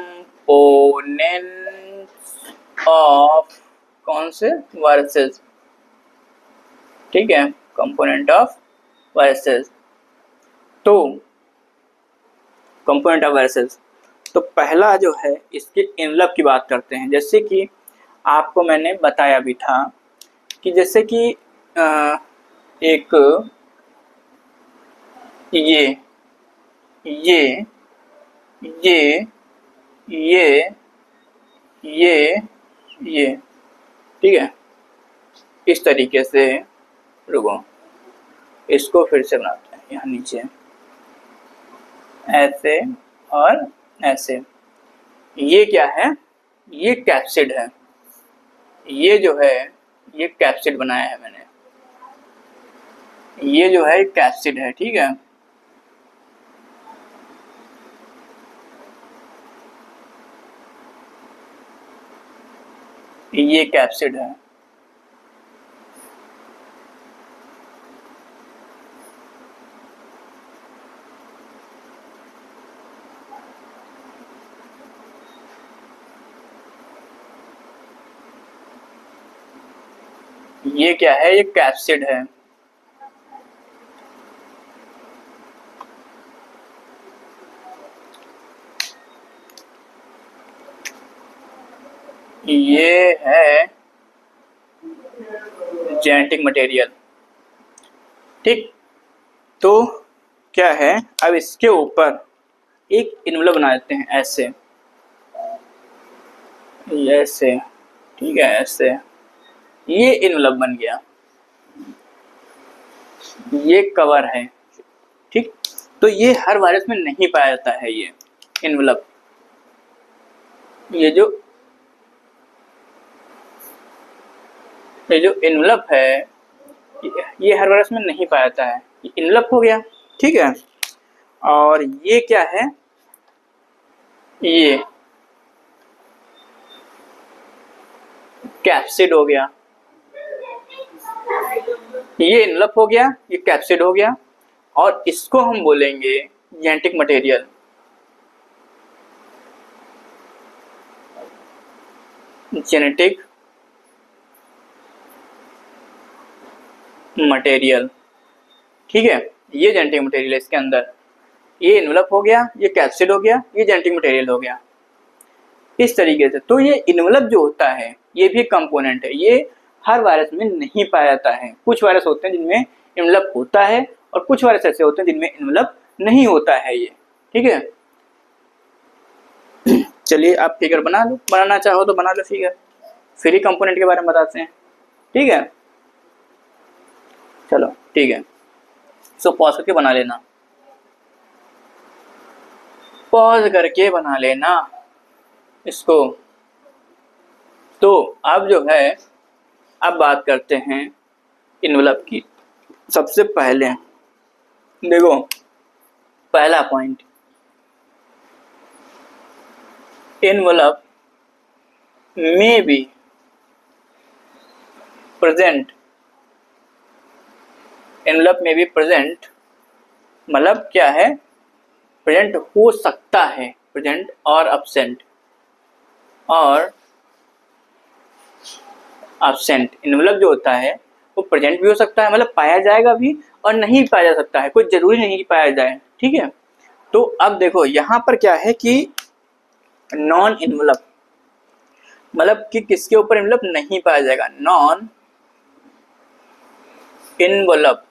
of कौन से, वायरसेस, ठीक है, कंपोनेंट ऑफ वायरसेस। तो कंपोनेंट ऑफ वायरसेस, तो पहला जो है इसके एनवलप की बात करते हैं। जैसे कि आपको मैंने बताया भी था कि जैसे कि एक ये ठीक है, इस तरीके से, रुको इसको फिर से बनाते हैं, यहाँ नीचे ऐसे और ऐसे, ये क्या है, ये कैप्सिड है, ये जो है ये कैप्सिड बनाया है मैंने, ये जो है कैप्सिड है, ठीक है। ये कैप्सिड है, ये क्या है, ये कैप्सिड है, ये है जेनेटिक मटेरियल, ठीक। तो क्या है, अब इसके ऊपर एक इन्वलप बना देते हैं, ऐसे, ऐसे, ठीक है, ऐसे, ये इन्वलप बन गया, ये कवर है, ठीक। तो ये हर वायरस में नहीं पाया जाता है, ये इन्वलप, ये जो इन्वलप है, ये हर वायरस में नहीं पाया जाता है, ये इन्वलप हो गया, ठीक है। और ये क्या है, ये कैप्सिड हो गया, ये इन्वलप हो गया, ये कैप्सिड हो गया, और इसको हम बोलेंगे जेनेटिक मटेरियल, जेनेटिक मटेरियल, ठीक है। ये जेनेटिक मटेरियल है, इसके अंदर ये इन्वलप हो गया, ये कैप्सिड हो गया, ये जेनेटिक मटेरियल हो गया, इस तरीके से। तो ये इन्वलप जो होता है ये भी एक कंपोनेंट है, ये हर वायरस में नहीं पाया जाता है, कुछ वायरस होते हैं जिनमें इन्वलप होता है और कुछ वायरस ऐसे होते हैं जिनमें इन्वलप नहीं होता है, ये, ठीक है। चलिए आप फिगर बना लो, बनाना चाहो तो बना लो फिगर, फिर ही कंपोनेंट के बारे में बताते हैं, ठीक है। चलो ठीक है, सो पॉज करके बना लेना, पॉज करके बना लेना इसको। तो अब जो है, अब बात करते हैं इन्वलप की। सबसे पहले देखो, पहला point, envelope may be present, envelope may be present मतलब क्या है, प्रेजेंट हो सकता है, प्रेजेंट और absent, और एब्सेंट इन्वेलप जो होता है वो प्रेजेंट भी हो सकता है, मतलब पाया जाएगा भी और नहीं पाया जा सकता है, कोई जरूरी नहीं कि पाया जाए, ठीक है। तो अब देखो यहाँ पर क्या है कि नॉन इन्वेलप, मतलब कि किसके ऊपर इन्वेलप नहीं पाया जाएगा, नॉन इन्वेलप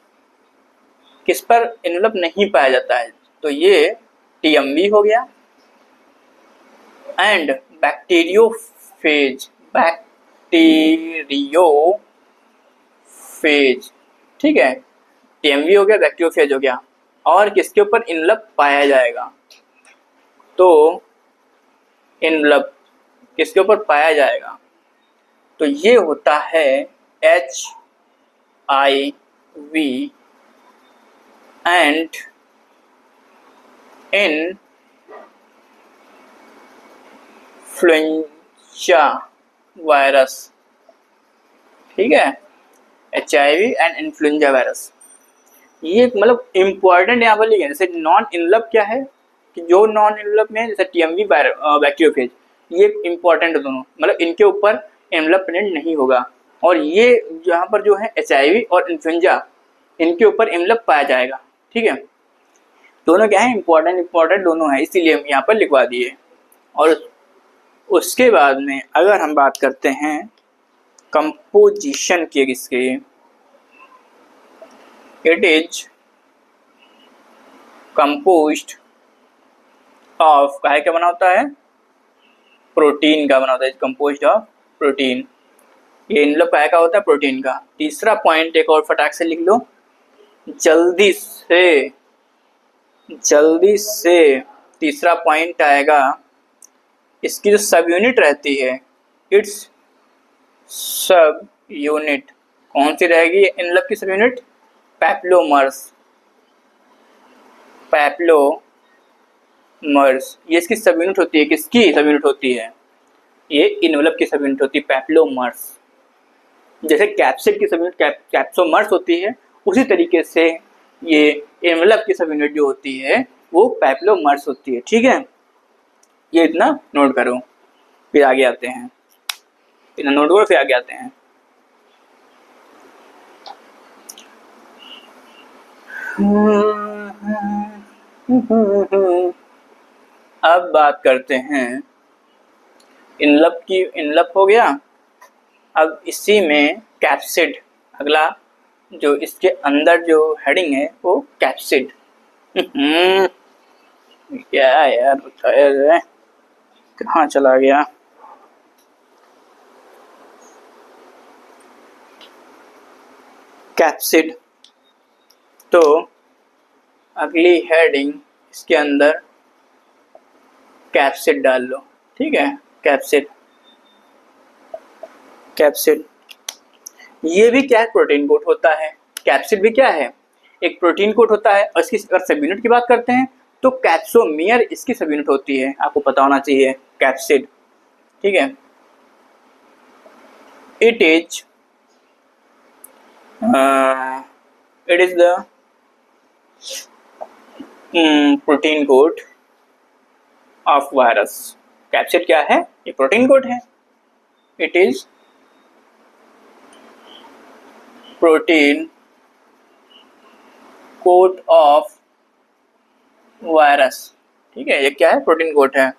किस पर इन्वेलप नहीं पाया जाता है, तो ये टीएमवी हो गया एंड बैक्टीरियोफेज, बैक्टीरियोफेज, ठीक है, टीएमवी हो गया, बैक्टीरियोफेज हो गया, और किसके ऊपर इन्वेलप पाया जाएगा, तो इन्वेलप किसके ऊपर पाया जाएगा, तो ये होता है HIV एंड इन्फ्लुएंजा वायरस, ठीक है, HIV एंड इन्फ्लुएंजा वायरस। ये मतलब इम्पोर्टेंट यहाँ पर लिखे, जैसे नॉन इन्वेलप क्या है कि जो नॉन इन्वेलप में जैसे टीएमवी बैक्टीरियोफेज, ये इम्पोर्टेंट है दोनों, मतलब इनके ऊपर इन्वेलप प्रेजेंट नहीं होगा, और ये यहाँ पर जो है HIV और इन्फ्लुएंजा इनके ऊपर इन्वेलप पाया जाएगा, ठीक है। दोनों क्या है, इम्पोर्टेंट दोनों है, इसीलिए हम यहाँ पर लिखवा दिए। और उसके बाद में अगर हम बात करते हैं कंपोजिशन की इसके, इट इज कंपोज्ड ऑफ, काहे का बना होता है, प्रोटीन का बना होता है, कंपोज्ड ऑफ प्रोटीन, ये इन्वेलप काहे का होता है, प्रोटीन का। तीसरा पॉइंट एक और फटाक से लिख लो, जल्दी से तीसरा पॉइंट आएगा, इसकी जो सब यूनिट रहती है, इट्स सब यूनिट कौन सी रहेगी, इन्वेलप की सब यूनिट पैप्लोमर्स, ये इसकी सब यूनिट होती है, किसकी सब यूनिट होती है, ये इन्वेलप की सब यूनिट होती है पैप्लोमर्स। जैसे कैप्सिड की सब यूनिट कैप्सोमर्स होती है, उसी तरीके से ये इन्वेलप की सब यूनिट जो होती है वो पैप्लोमर्स होती है, ठीक है। ये इतना नोट करो, फिर आगे आते हैं, इतना नोट करो फिर आगे आते हैं। अब बात करते हैं इन्वेलप की, इन्वेलप हो गया, अब इसी में कैप्सिड, अगला जो इसके अंदर जो हेडिंग है वो कैप्सिड। क्या यार बताया, कहाँ चला गया, कैप्सिड, तो अगली हेडिंग इसके अंदर कैप्सिड डाल लो, ठीक है, कैप्सिड। ये भी क्या है, प्रोटीन कोट होता है, कैप्सिड भी क्या है, एक प्रोटीन कोट होता है, और इसकी अगर सब यूनिट की बात करते हैं तो कैप्सोमियर इसकी सब यूनिट होती है, आपको पता होना चाहिए कैप्सिड, ठीक है। It is the protein coat of virus, capsid क्या है, ये प्रोटीन कोट है, it is protein coat of virus, ठीक है, ये क्या है, प्रोटीन कोट है।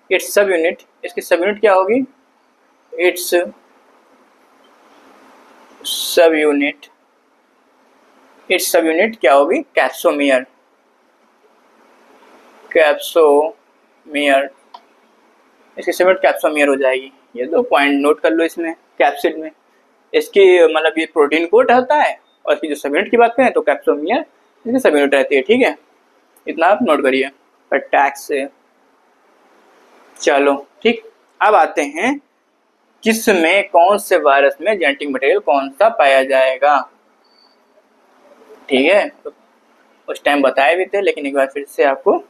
इट्स सब यूनिट, इसकी सब यूनिट क्या होगी, इट्स सब यूनिट क्या होगी, कैप्सोमियर, इसकी सब यूनिट कैप्सोमियर हो जाएगी। ये दो पॉइंट नोट कर लो इसमें, कैप्सिड में इसकी मतलब ये प्रोटीन कोट होता है, और इसकी जो सब यूनिट की बात करें तो कैप्सोमियर इसकी सब यूनिट रहती है, ठीक है, इतना आप नोट करिए टैक्स से। चलो ठीक, अब आते हैं किस में, कौन से वायरस में जेनेटिक मटेरियल कौन सा पाया जाएगा, ठीक है, तो उस टाइम बताए भी थे, लेकिन एक बार फिर से आपको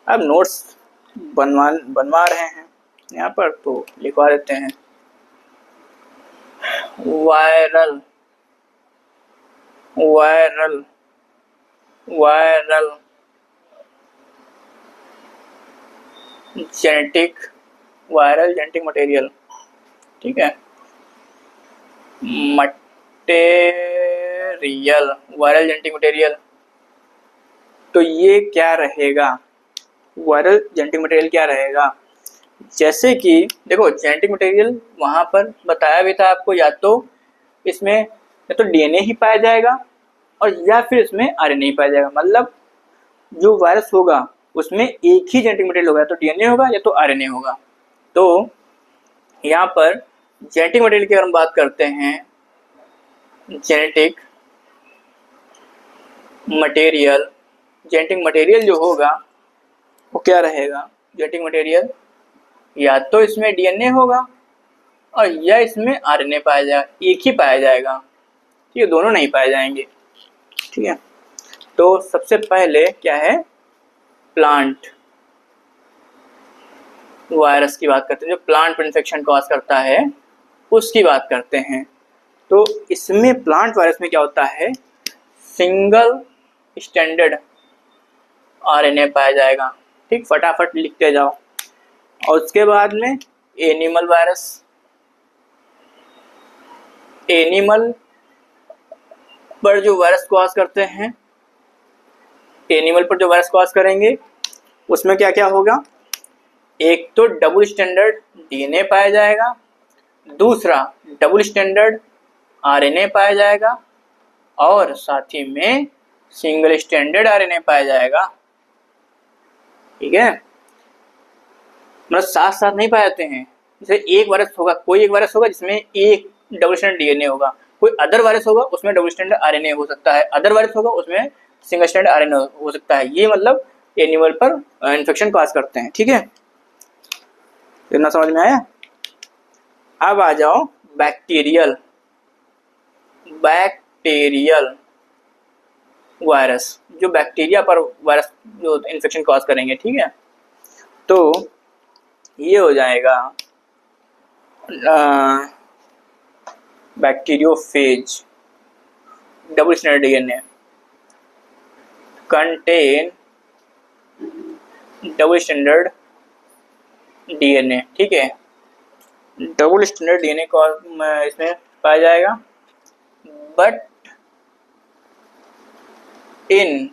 अब नोट्स बनवा रहे हैं यहाँ पर, तो लिखवा देते हैं। वायरल जेनेटिक मटेरियल, ठीक है, मटेरियल, वायरल जेनेटिक मटेरियल, तो ये क्या रहेगा, वायरल जेनेटिक मटेरियल क्या रहेगा। जैसे कि देखो जेनेटिक मटेरियल वहां पर बताया भी था आपको, या तो इसमें या तो डीएनए ही पाया जाएगा और या फिर इसमें आरएनए ही पाया जाएगा। मतलब जो वायरस होगा उसमें एक ही जेनेटिक मटेरियल होगा, या तो डीएनए होगा या तो आरएनए होगा। तो यहाँ पर जेनेटिक मटेरियल की अगर हम बात करते हैं, जेनेटिक मटेरियल, जेनेटिक मटेरियल जो होगा वो क्या रहेगा, जेनेटिक मटेरियल या तो इसमें डीएनए होगा और या इसमें आरएनए पाया जाएगा, एक ही पाया जाएगा, ठीक है, दोनों नहीं पाए जाएंगे, ठीक है। तो सबसे पहले क्या है, प्लांट वायरस की बात करते हैं, जो प्लांट पर इन्फेक्शन कॉज करता है उसकी बात करते हैं। तो इसमें प्लांट वायरस में क्या होता है, सिंगल स्टैंडर्ड आरएनए पाया जाएगा, ठीक, फटाफट लिखते जाओ। और उसके बाद में एनिमल वायरस, एनिमल पर जो वायरस कॉज करते हैं, एनिमल पर जो वायरस कॉज करेंगे उसमें क्या क्या होगा, एक तो डबल स्टैंडर्ड डीएनए पाया जाएगा, दूसरा डबल स्टैंडर्ड आरएनए पाया जाएगा और साथ ही में सिंगल स्टैंडर्ड आरएनए पाया जाएगा, ठीक है। मतलब साथ साथ नहीं पाए जाते हैं। जैसे एक वायरस होगा, कोई एक वायरस होगा जिसमें एक डबल स्टैंडर्ड डीएनए होगा, कोई अदर वायरस होगा उसमें डबल स्टैंडर्ड आरएनए हो सकता है, अदर वायरस होगा उसमें सिंगल स्टैंडर्ड आरएनए हो सकता है। ये मतलब एनिमल पर इन्फेक्शन कॉज करते हैं, ठीक है, इतना समझ में आया। अब आ जाओ बैक्टीरियल, बैक्टीरियल वायरस, जो बैक्टीरिया पर वायरस जो इन्फेक्शन कॉज करेंगे, ठीक है। तो ये हो जाएगा bacteriophage, double standard DNA contain double standard DNA, ठीक है, डबल स्टैंडर्ड डीएनए को इसमें पाया जाएगा। But in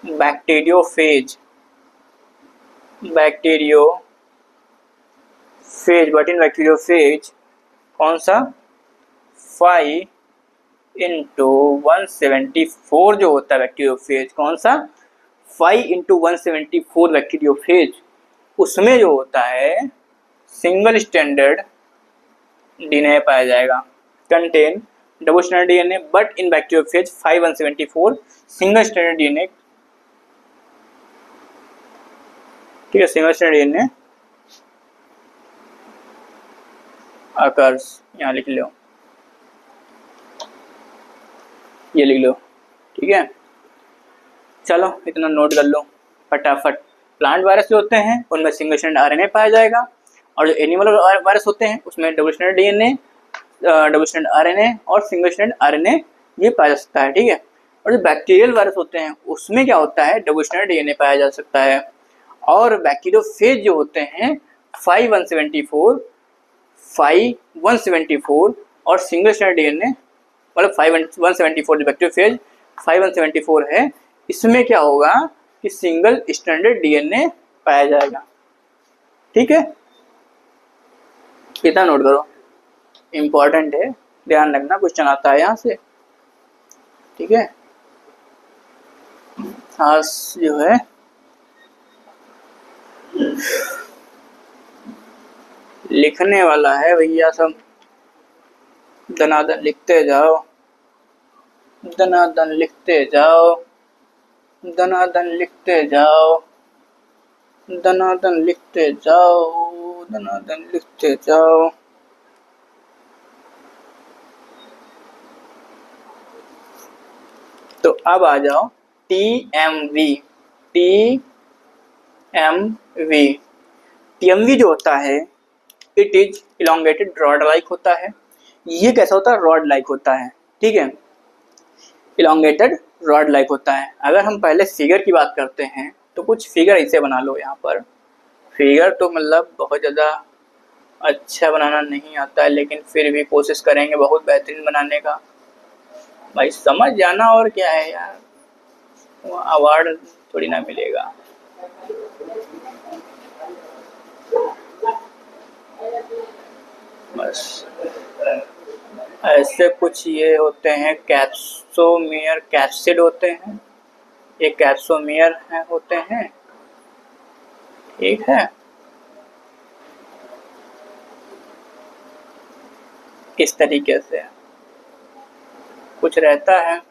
bacteriophage, but in bacteriophage कौन सा, 5/174 जो होता है बैक्टीरियोफेज, कौन सा, 5/174 बैक्टीरियोफेज, उसमें जो होता है सिंगल स्टैंडर्ड डीएनए पाया जाएगा, contain double standard DNA but in bacteriophage 5/174 single standard DNA, ठीक है, सिंगल स्टैंडर्ड डीएनए अकर्स, यहाँ लिख लो, ये लिख लो, ठीक है। चलो इतना नोट कर लो फटाफट। प्लांट वायरस जो होते हैं उनमें सिंगल स्टैंडर्ड आरएनए पाया जाएगा और जो एनिमल वायरस होते हैं उसमें double standard DNA, double standard RNA और सिंगल स्टैंडर्ड आरएनए ये पाया जा सकता है, ठीक है। और जो बैक्टीरियल वायरस होते हैं उसमें क्या होता है, डबल स्टैंडर्ड डीएनए पाया जा सकता है। और बैक्टीरियोफेज जो होते हैं 5/174 और सिंगल स्टैंडर्ड डीएनए, मतलब 5/174 जो बैक्टीरियोफेज 5/174 है, इसमें क्या होगा कि सिंगल स्टैंडर्ड डीएनए पाया जाएगा, ठीक है। कितना नोट करो, इंपॉर्टेंट है, ध्यान रखना, क्वेश्चन आता है यहाँ से, ठीक है। खास जो है लिखने वाला है भैया, सब दनादन लिखते जाओ, दनादन लिखते जाओ, दनादन लिखते जाओ, दनादन लिखते जाओ, दनादन लिखते जाओ। तो अब आ जाओ टीएमवी, टीएमवी जो होता है it is elongated rod like होता है। ये कैसा होता है, रॉड लाइक होता है, ठीक है, इलोंगेटेड रॉड लाइक होता है। अगर हम पहले फिगर की बात करते हैं तो कुछ फिगर ऐसे बना लो, यहाँ पर फिगर तो मतलब बहुत ज़्यादा अच्छा बनाना नहीं आता है, लेकिन फिर भी कोशिश करेंगे बहुत बेहतरीन बनाने का। भाई समझ जाना, और क्या है यार, अवार्ड थोड़ी ना मिलेगा। बस ऐसे कुछ ये होते हैं कैप्सोमियर, कैप्सिड होते हैं, ये कैप्सोमियर है होते हैं, ठीक है। इस तरीके से कुछ रहता है,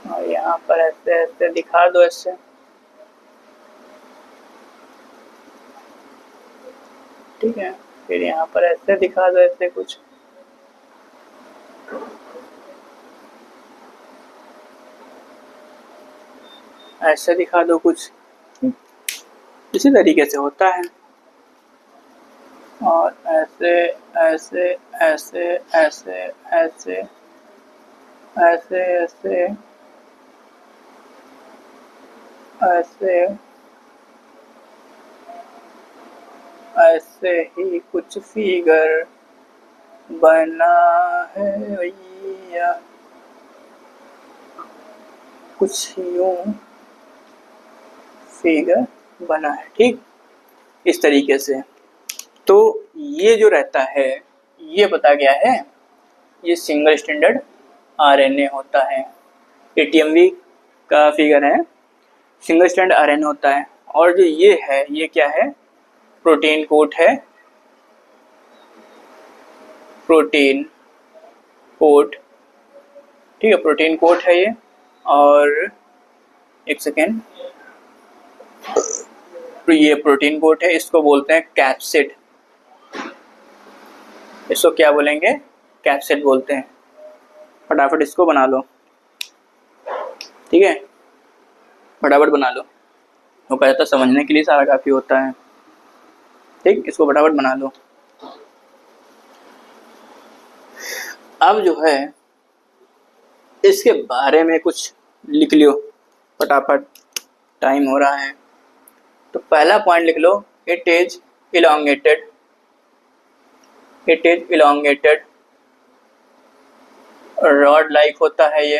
और यहाँ पर ऐसे ऐसे दिखा दो ऐसे, ठीक है। फिर यहाँ पर ऐसे दिखा दो ऐसे कुछ, ऐसे दिखा दो कुछ, इसी तरीके से होता है। और ऐसे ऐसे ऐसे ऐसे ऐसे ऐसे ऐसे ऐसे ऐसे ही कुछ फिगर बना है भैया, कुछ यूं फिगर बना है, ठीक। इस तरीके से तो ये जो रहता है, ये पता क्या है, ये सिंगल स्टैंडर्ड आरएनए होता है। एटीएमवी का फिगर है, सिंगल स्टैंड आरएनए होता है। और जो ये है, ये क्या है, प्रोटीन कोट है, प्रोटीन कोट, ठीक है, प्रोटीन कोट है ये। और एक सेकेंड, तो ये प्रोटीन कोट है, इसको बोलते हैं कैप्सिड। इसको क्या बोलेंगे, कैप्सिड बोलते हैं। फटाफट इसको बना लो, ठीक है, फटाफट बना लो, वो कहता समझने के लिए सारा काफ़ी होता है, ठीक। इसको फटाफट बना लो। अब जो है इसके बारे में कुछ लिख लियो फटाफट, टाइम हो रहा है। तो पहला पॉइंट लिख लो, it is elongated, it is elongated, rod like होता है ये,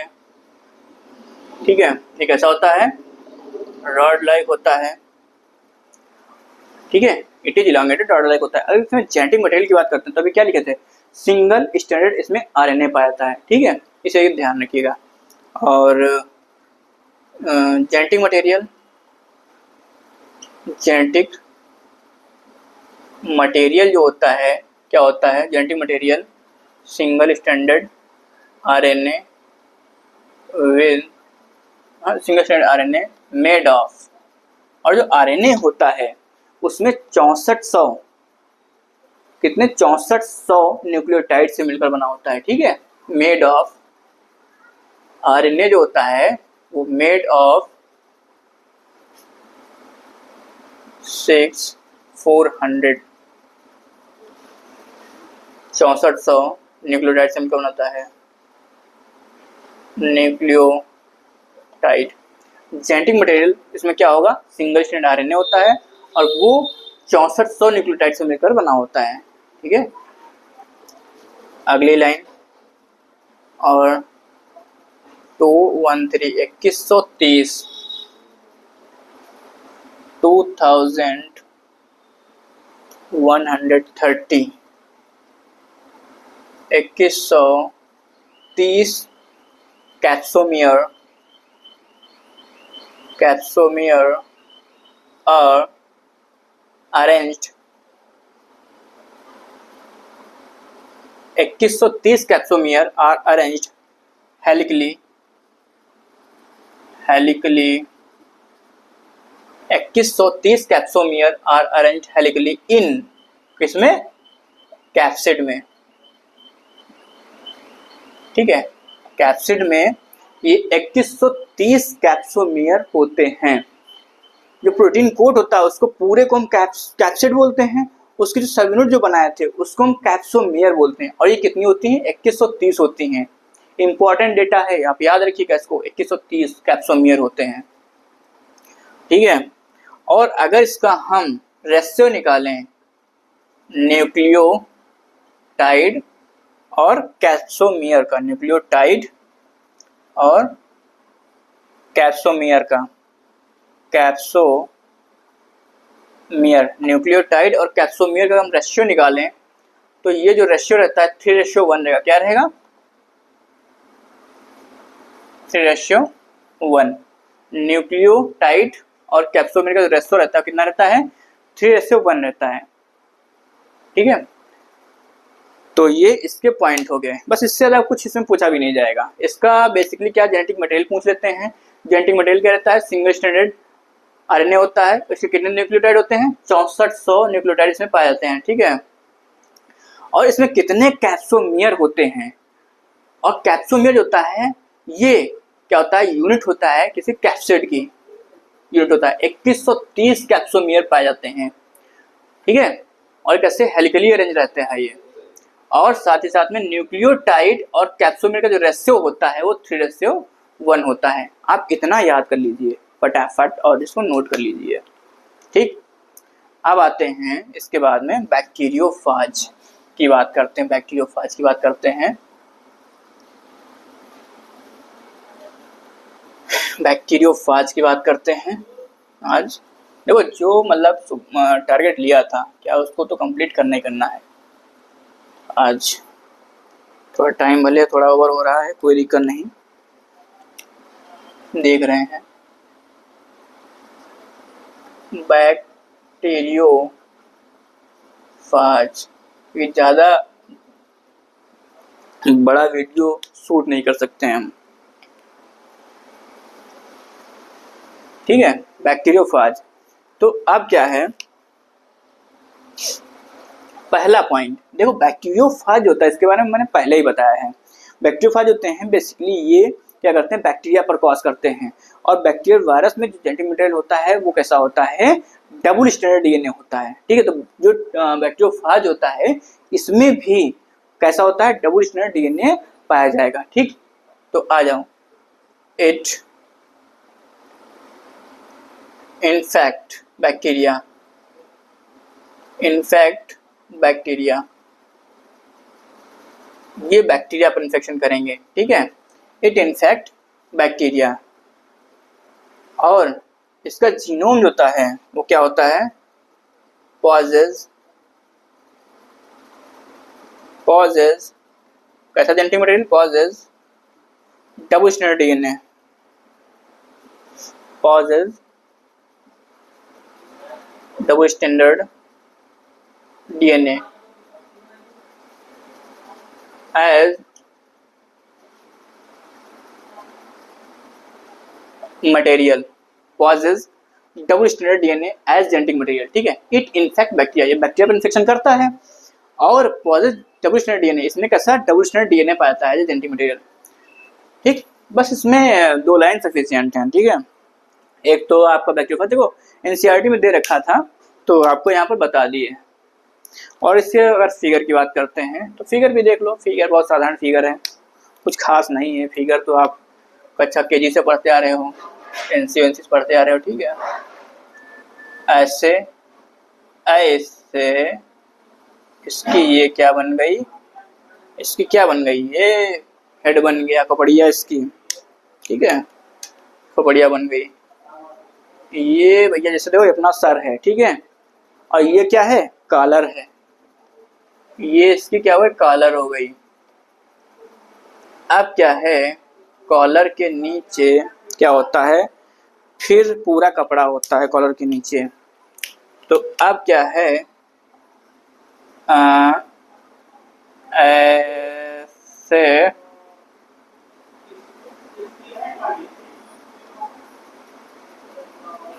ठीक है। ये कैसा होता है, रॉड लाइक होता है, ठीक है। It is elongated, rod like होता है। अगर इसमें जेनेटिक मटेरियल की बात करते हैं तो अभी क्या लिखे थे, सिंगल स्टैंडर्ड इसमें आरएनए पाया जाता है, ठीक है, इसे ध्यान रखिएगा। और जेनेटिक मटेरियल, जेनेटिक मटेरियल जो होता है, क्या होता है, genetic material single standard RNA with, single standard RNA made of, और जो आरएनए होता है उसमें 6400, कितने, 6400 न्यूक्लियोटाइड से मिलकर बना होता है, ठीक है। मेड ऑफ, आरएनए जो होता है वो मेड ऑफ 6400, 6400 न्यूक्लियोटाइड से मिलकर बनाता है, न्यूक्लियोटाइड। जेनेटिक मटेरियल इसमें क्या होगा, सिंगल स्टैंड आरएनए होता है और वो 6400 न्यूक्लियोटाइड से मिलकर बना होता है, ठीक है। अगली लाइन, और 213 2130 2130 2130 capsomere, capsomere are arranged, 2130 capsomere are arranged helically, helically 2130 capsomere are arranged helically in, किसमें, कैप्सिड में, ठीक है। कैप्सिड में ये 2130 कैप्सोमियर होते हैं। जो प्रोटीन कोट होता है उसको पूरे को हम कैप्सिड बोलते हैं, उसके जो सब यूनिट जो बनाए थे उसको हम कैप्सोमियर बोलते हैं। और ये कितनी होती हैं, 2130 होती हैं। इंपॉर्टेंट डेटा है, आप याद रखिएगा इसको, 2130 कैप्सोमियर होते हैं, ठीक है। और अगर इसका हम रेशियो निकालें न्यूक्लियोटाइड और कैप्सोमियर का, न्यूक्लियोटाइड और कैप्सोमियर का, कैप्सोमियर, न्यूक्लियोटाइड और कैप्सोमियर का हम रेशियो निकालें तो ये जो रेशियो रहता है 3:1 रहेगा। क्या रहेगा? 3:1। न्यूक्लियोटाइड और कैप्सोमियर का जो रेशियो रहता है कितना रहता है? 3:1 रहता है। ठीक है, तो ये इसके पॉइंट हो गए। बस इससे ज़्यादा कुछ इसमें पूछा भी नहीं जाएगा। इसका बेसिकली क्या, जेनेटिक मटेरियल पूछ लेते हैं। जेनेटिक मटेरियल क्या रहता है? सिंगल स्ट्रैंडेड आरएनए होता है। इसके कितने न्यूक्लियोटाइड होते हैं? 6400 न्यूक्लियोटाइड इसमें पाए जाते हैं। ठीक है, और इसमें कितने कैप्सोमियर होते हैं? और कैप्सोमियर जो होता है ये क्या होता है? यूनिट होता है किसी कैप्सिड की यूनिट होता है। 2130 कैप्सोमियर पाए जाते हैं। ठीक है, और कैसे हेलिकली अरेंज रहते हैं ये। और साथ ही साथ में न्यूक्लियोटाइड और कैप्सोमियर का जो रेशियो होता है वो 3:1 होता है। आप इतना याद कर लीजिए फटाफट और इसको नोट कर लीजिए। ठीक, अब आते हैं इसके बाद में बैक्टीरियोफाज की बात करते हैं। बैक्टीरियोफाज की बात करते हैं। बैक्टीरियोफाज की बात करते हैं आज। देखो, जो मतलब टारगेट लिया था क्या उसको तो कंप्लीट करना ही करना है आज। थोड़ा टाइम भले थोड़ा ओवर हो रहा है, कोई दिक्कत नहीं, देख रहे हैं। बैक्टीरियोफाज ये ज़्यादा बड़ा वीडियो शूट नहीं कर सकते हैं हम। ठीक है, बैक्टीरियोफाज। तो अब क्या है, पहला पॉइंट देखो, बैक्टीरियोफाज होता है इसके बारे में मैंने पहले ही बताया है। बैक्टीरियोफाज होते हैं बेसिकली ये क्या करते हैं? बैक्टीरिया पर कॉज करते हैं। और बैक्टीरियल वायरस में जो जेनेटिक मटेरियल होता है वो कैसा होता है? डबल स्ट्रैंडेड डीएनए होता है। ठीक है, तो जो बैक्टीरियोफाज होता है इसमें भी कैसा होता है? डबल स्ट्रैंडेड डीएनए पाया जाएगा। ठीक, तो आ जाओ। It in fact bacteria, in fact bacteria, ये बैक्टीरिया पर इन्फेक्शन करेंगे। ठीक है, इट इन्फेक्ट बैक्टीरिया। और इसका जीनोम जो होता है वो क्या होता है? पॉजेज कैसा genetic material? Phages double stranded DNA, phages double standard DNA as material, phages double standard DNA as genetic material. ठीक है, इट इन्फेक्ट बैक्टीरिया, ये बैक्टीरिया पर इन्फेक्शन करता है। और पॉजेज डबल स्टैंडर्ड डीएनए, इसमें कैसा डबल स्टैंडर्ड डीएनए पाता है जेनेटिक मटेरियल। ठीक, बस इसमें 2 लाइन सफिशिएंट हैं। ठीक है, एक तो आपका बैक्टीरियोफाज देखो एनसीईआरटी में दे रखा था तो आपको यहाँ पर बता दिए। और इससे अगर फिगर की बात करते हैं तो फिगर भी देख लो। फिगर बहुत साधारण फिगर है, कुछ खास नहीं है। फिगर तो आप कक्षा केजी से पढ़ते आ रहे हो, एनसीईआरटी से पढ़ते आ रहे हो। ठीक है, ऐसे ऐसे इसकी ये क्या बन गई? इसकी क्या बन गई? ये हेड बन गया, कपड़िया इसकी। ठीक है, कपड़िया बन गई। ये भैया जैसे देखो अपना सर है। ठीक है, और ये क्या है? कॉलर है। ये इसकी क्या हुआ? कॉलर हो गई। अब क्या है, कॉलर के नीचे क्या होता है? फिर पूरा कपड़ा होता है कॉलर के नीचे। तो अब क्या है, ऐसे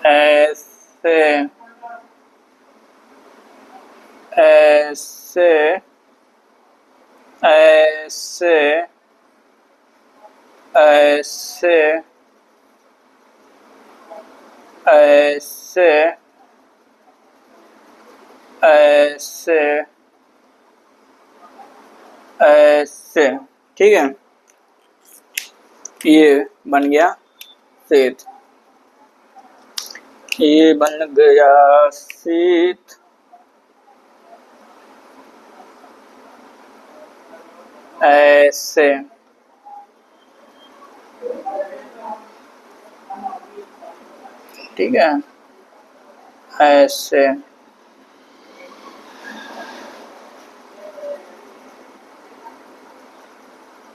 ऐसे ऐसे ऐसे ऐसे ऐसे ऐसे ऐसे। ठीक है, ये बन गया सेट। ये बन गया शीत, ऐसे। ठीक है, ऐसे।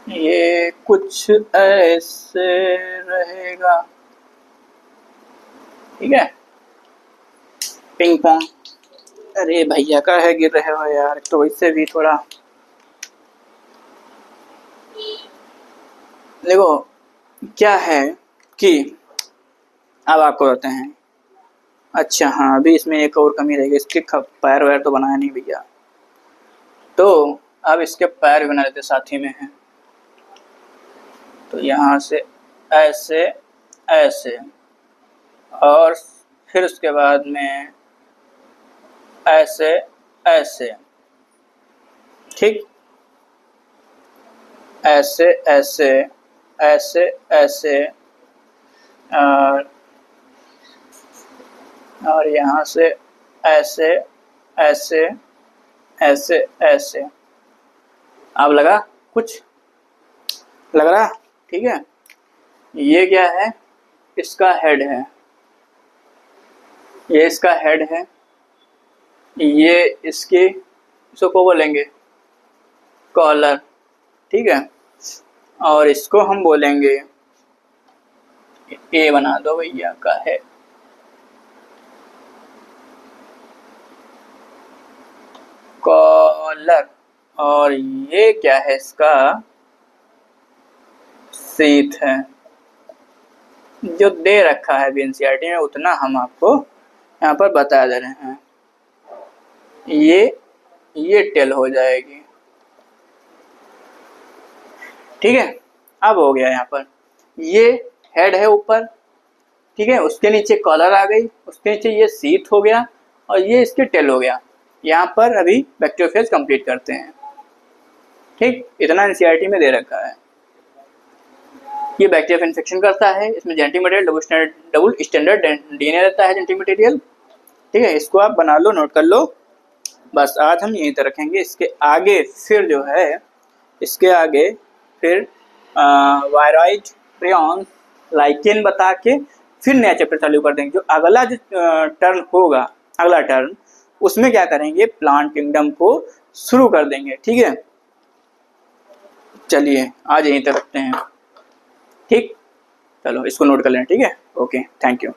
ये कुछ ऐसे रहेगा। ठीक है, पिंग पोंग। अरे भैया का है गिर रहे हो यार, तो इससे भी थोड़ा देखो क्या है कि अब आपको बताते हैं। अच्छा हाँ, अभी इसमें एक और कमी रहेगी, इसके पैर वैर तो बनाया नहीं भैया, तो अब इसके पैर भी बना देते साथ ही में है। तो यहाँ से ऐसे ऐसे, और फिर उसके बाद में ऐसे ऐसे। ठीक, ऐसे ऐसे ऐसे ऐसे, और यहाँ से ऐसे ऐसे ऐसे ऐसे। अब लगा कुछ, लग रहा? ठीक है, ये क्या है, इसका हेड है, ये इसका हेड है, ये इसकी, इसको को बोलेंगे कॉलर। ठीक है, और इसको हम बोलेंगे, ए बना दो भैया का है कॉलर, और ये क्या है, इसका शीत है। जो दे रखा है एनसीईआरटी में उतना हम आपको यहाँ पर बता दे रहे हैं। ये टेल हो जाएगी। ठीक है, अब हो गया यहाँ पर, ये हेड है ऊपर, ठीक है, उसके नीचे कॉलर आ गई, उसके नीचे ये शीट हो गया, और ये इसके टेल हो गया। यहाँ पर अभी बैक्टीरियोफेज कंप्लीट करते हैं। ठीक, इतना एनसीईआरटी में दे रखा है। ये बैक्टीरिया इन्फेक्शन करता है, इसमें genetic material double standard DNA रहता है जेनेटिक मटेरियल। ठीक है, इसको आप बना लो, नोट कर लो। बस आज हम यहीं तक रखेंगे। इसके आगे फिर जो है, इसके आगे फिर वायरॉइड, प्रियॉन्स, लाइकेन बता के फिर नया चैप्टर चालू कर देंगे। जो अगला जो टर्न होगा, अगला टर्न, उसमें क्या करेंगे, प्लांट किंगडम को शुरू कर देंगे। ठीक है, चलिए आज यहीं तक रखते हैं। ठीक, चलो इसको नोट कर लें। ठीक है, ओके, थैंक यू।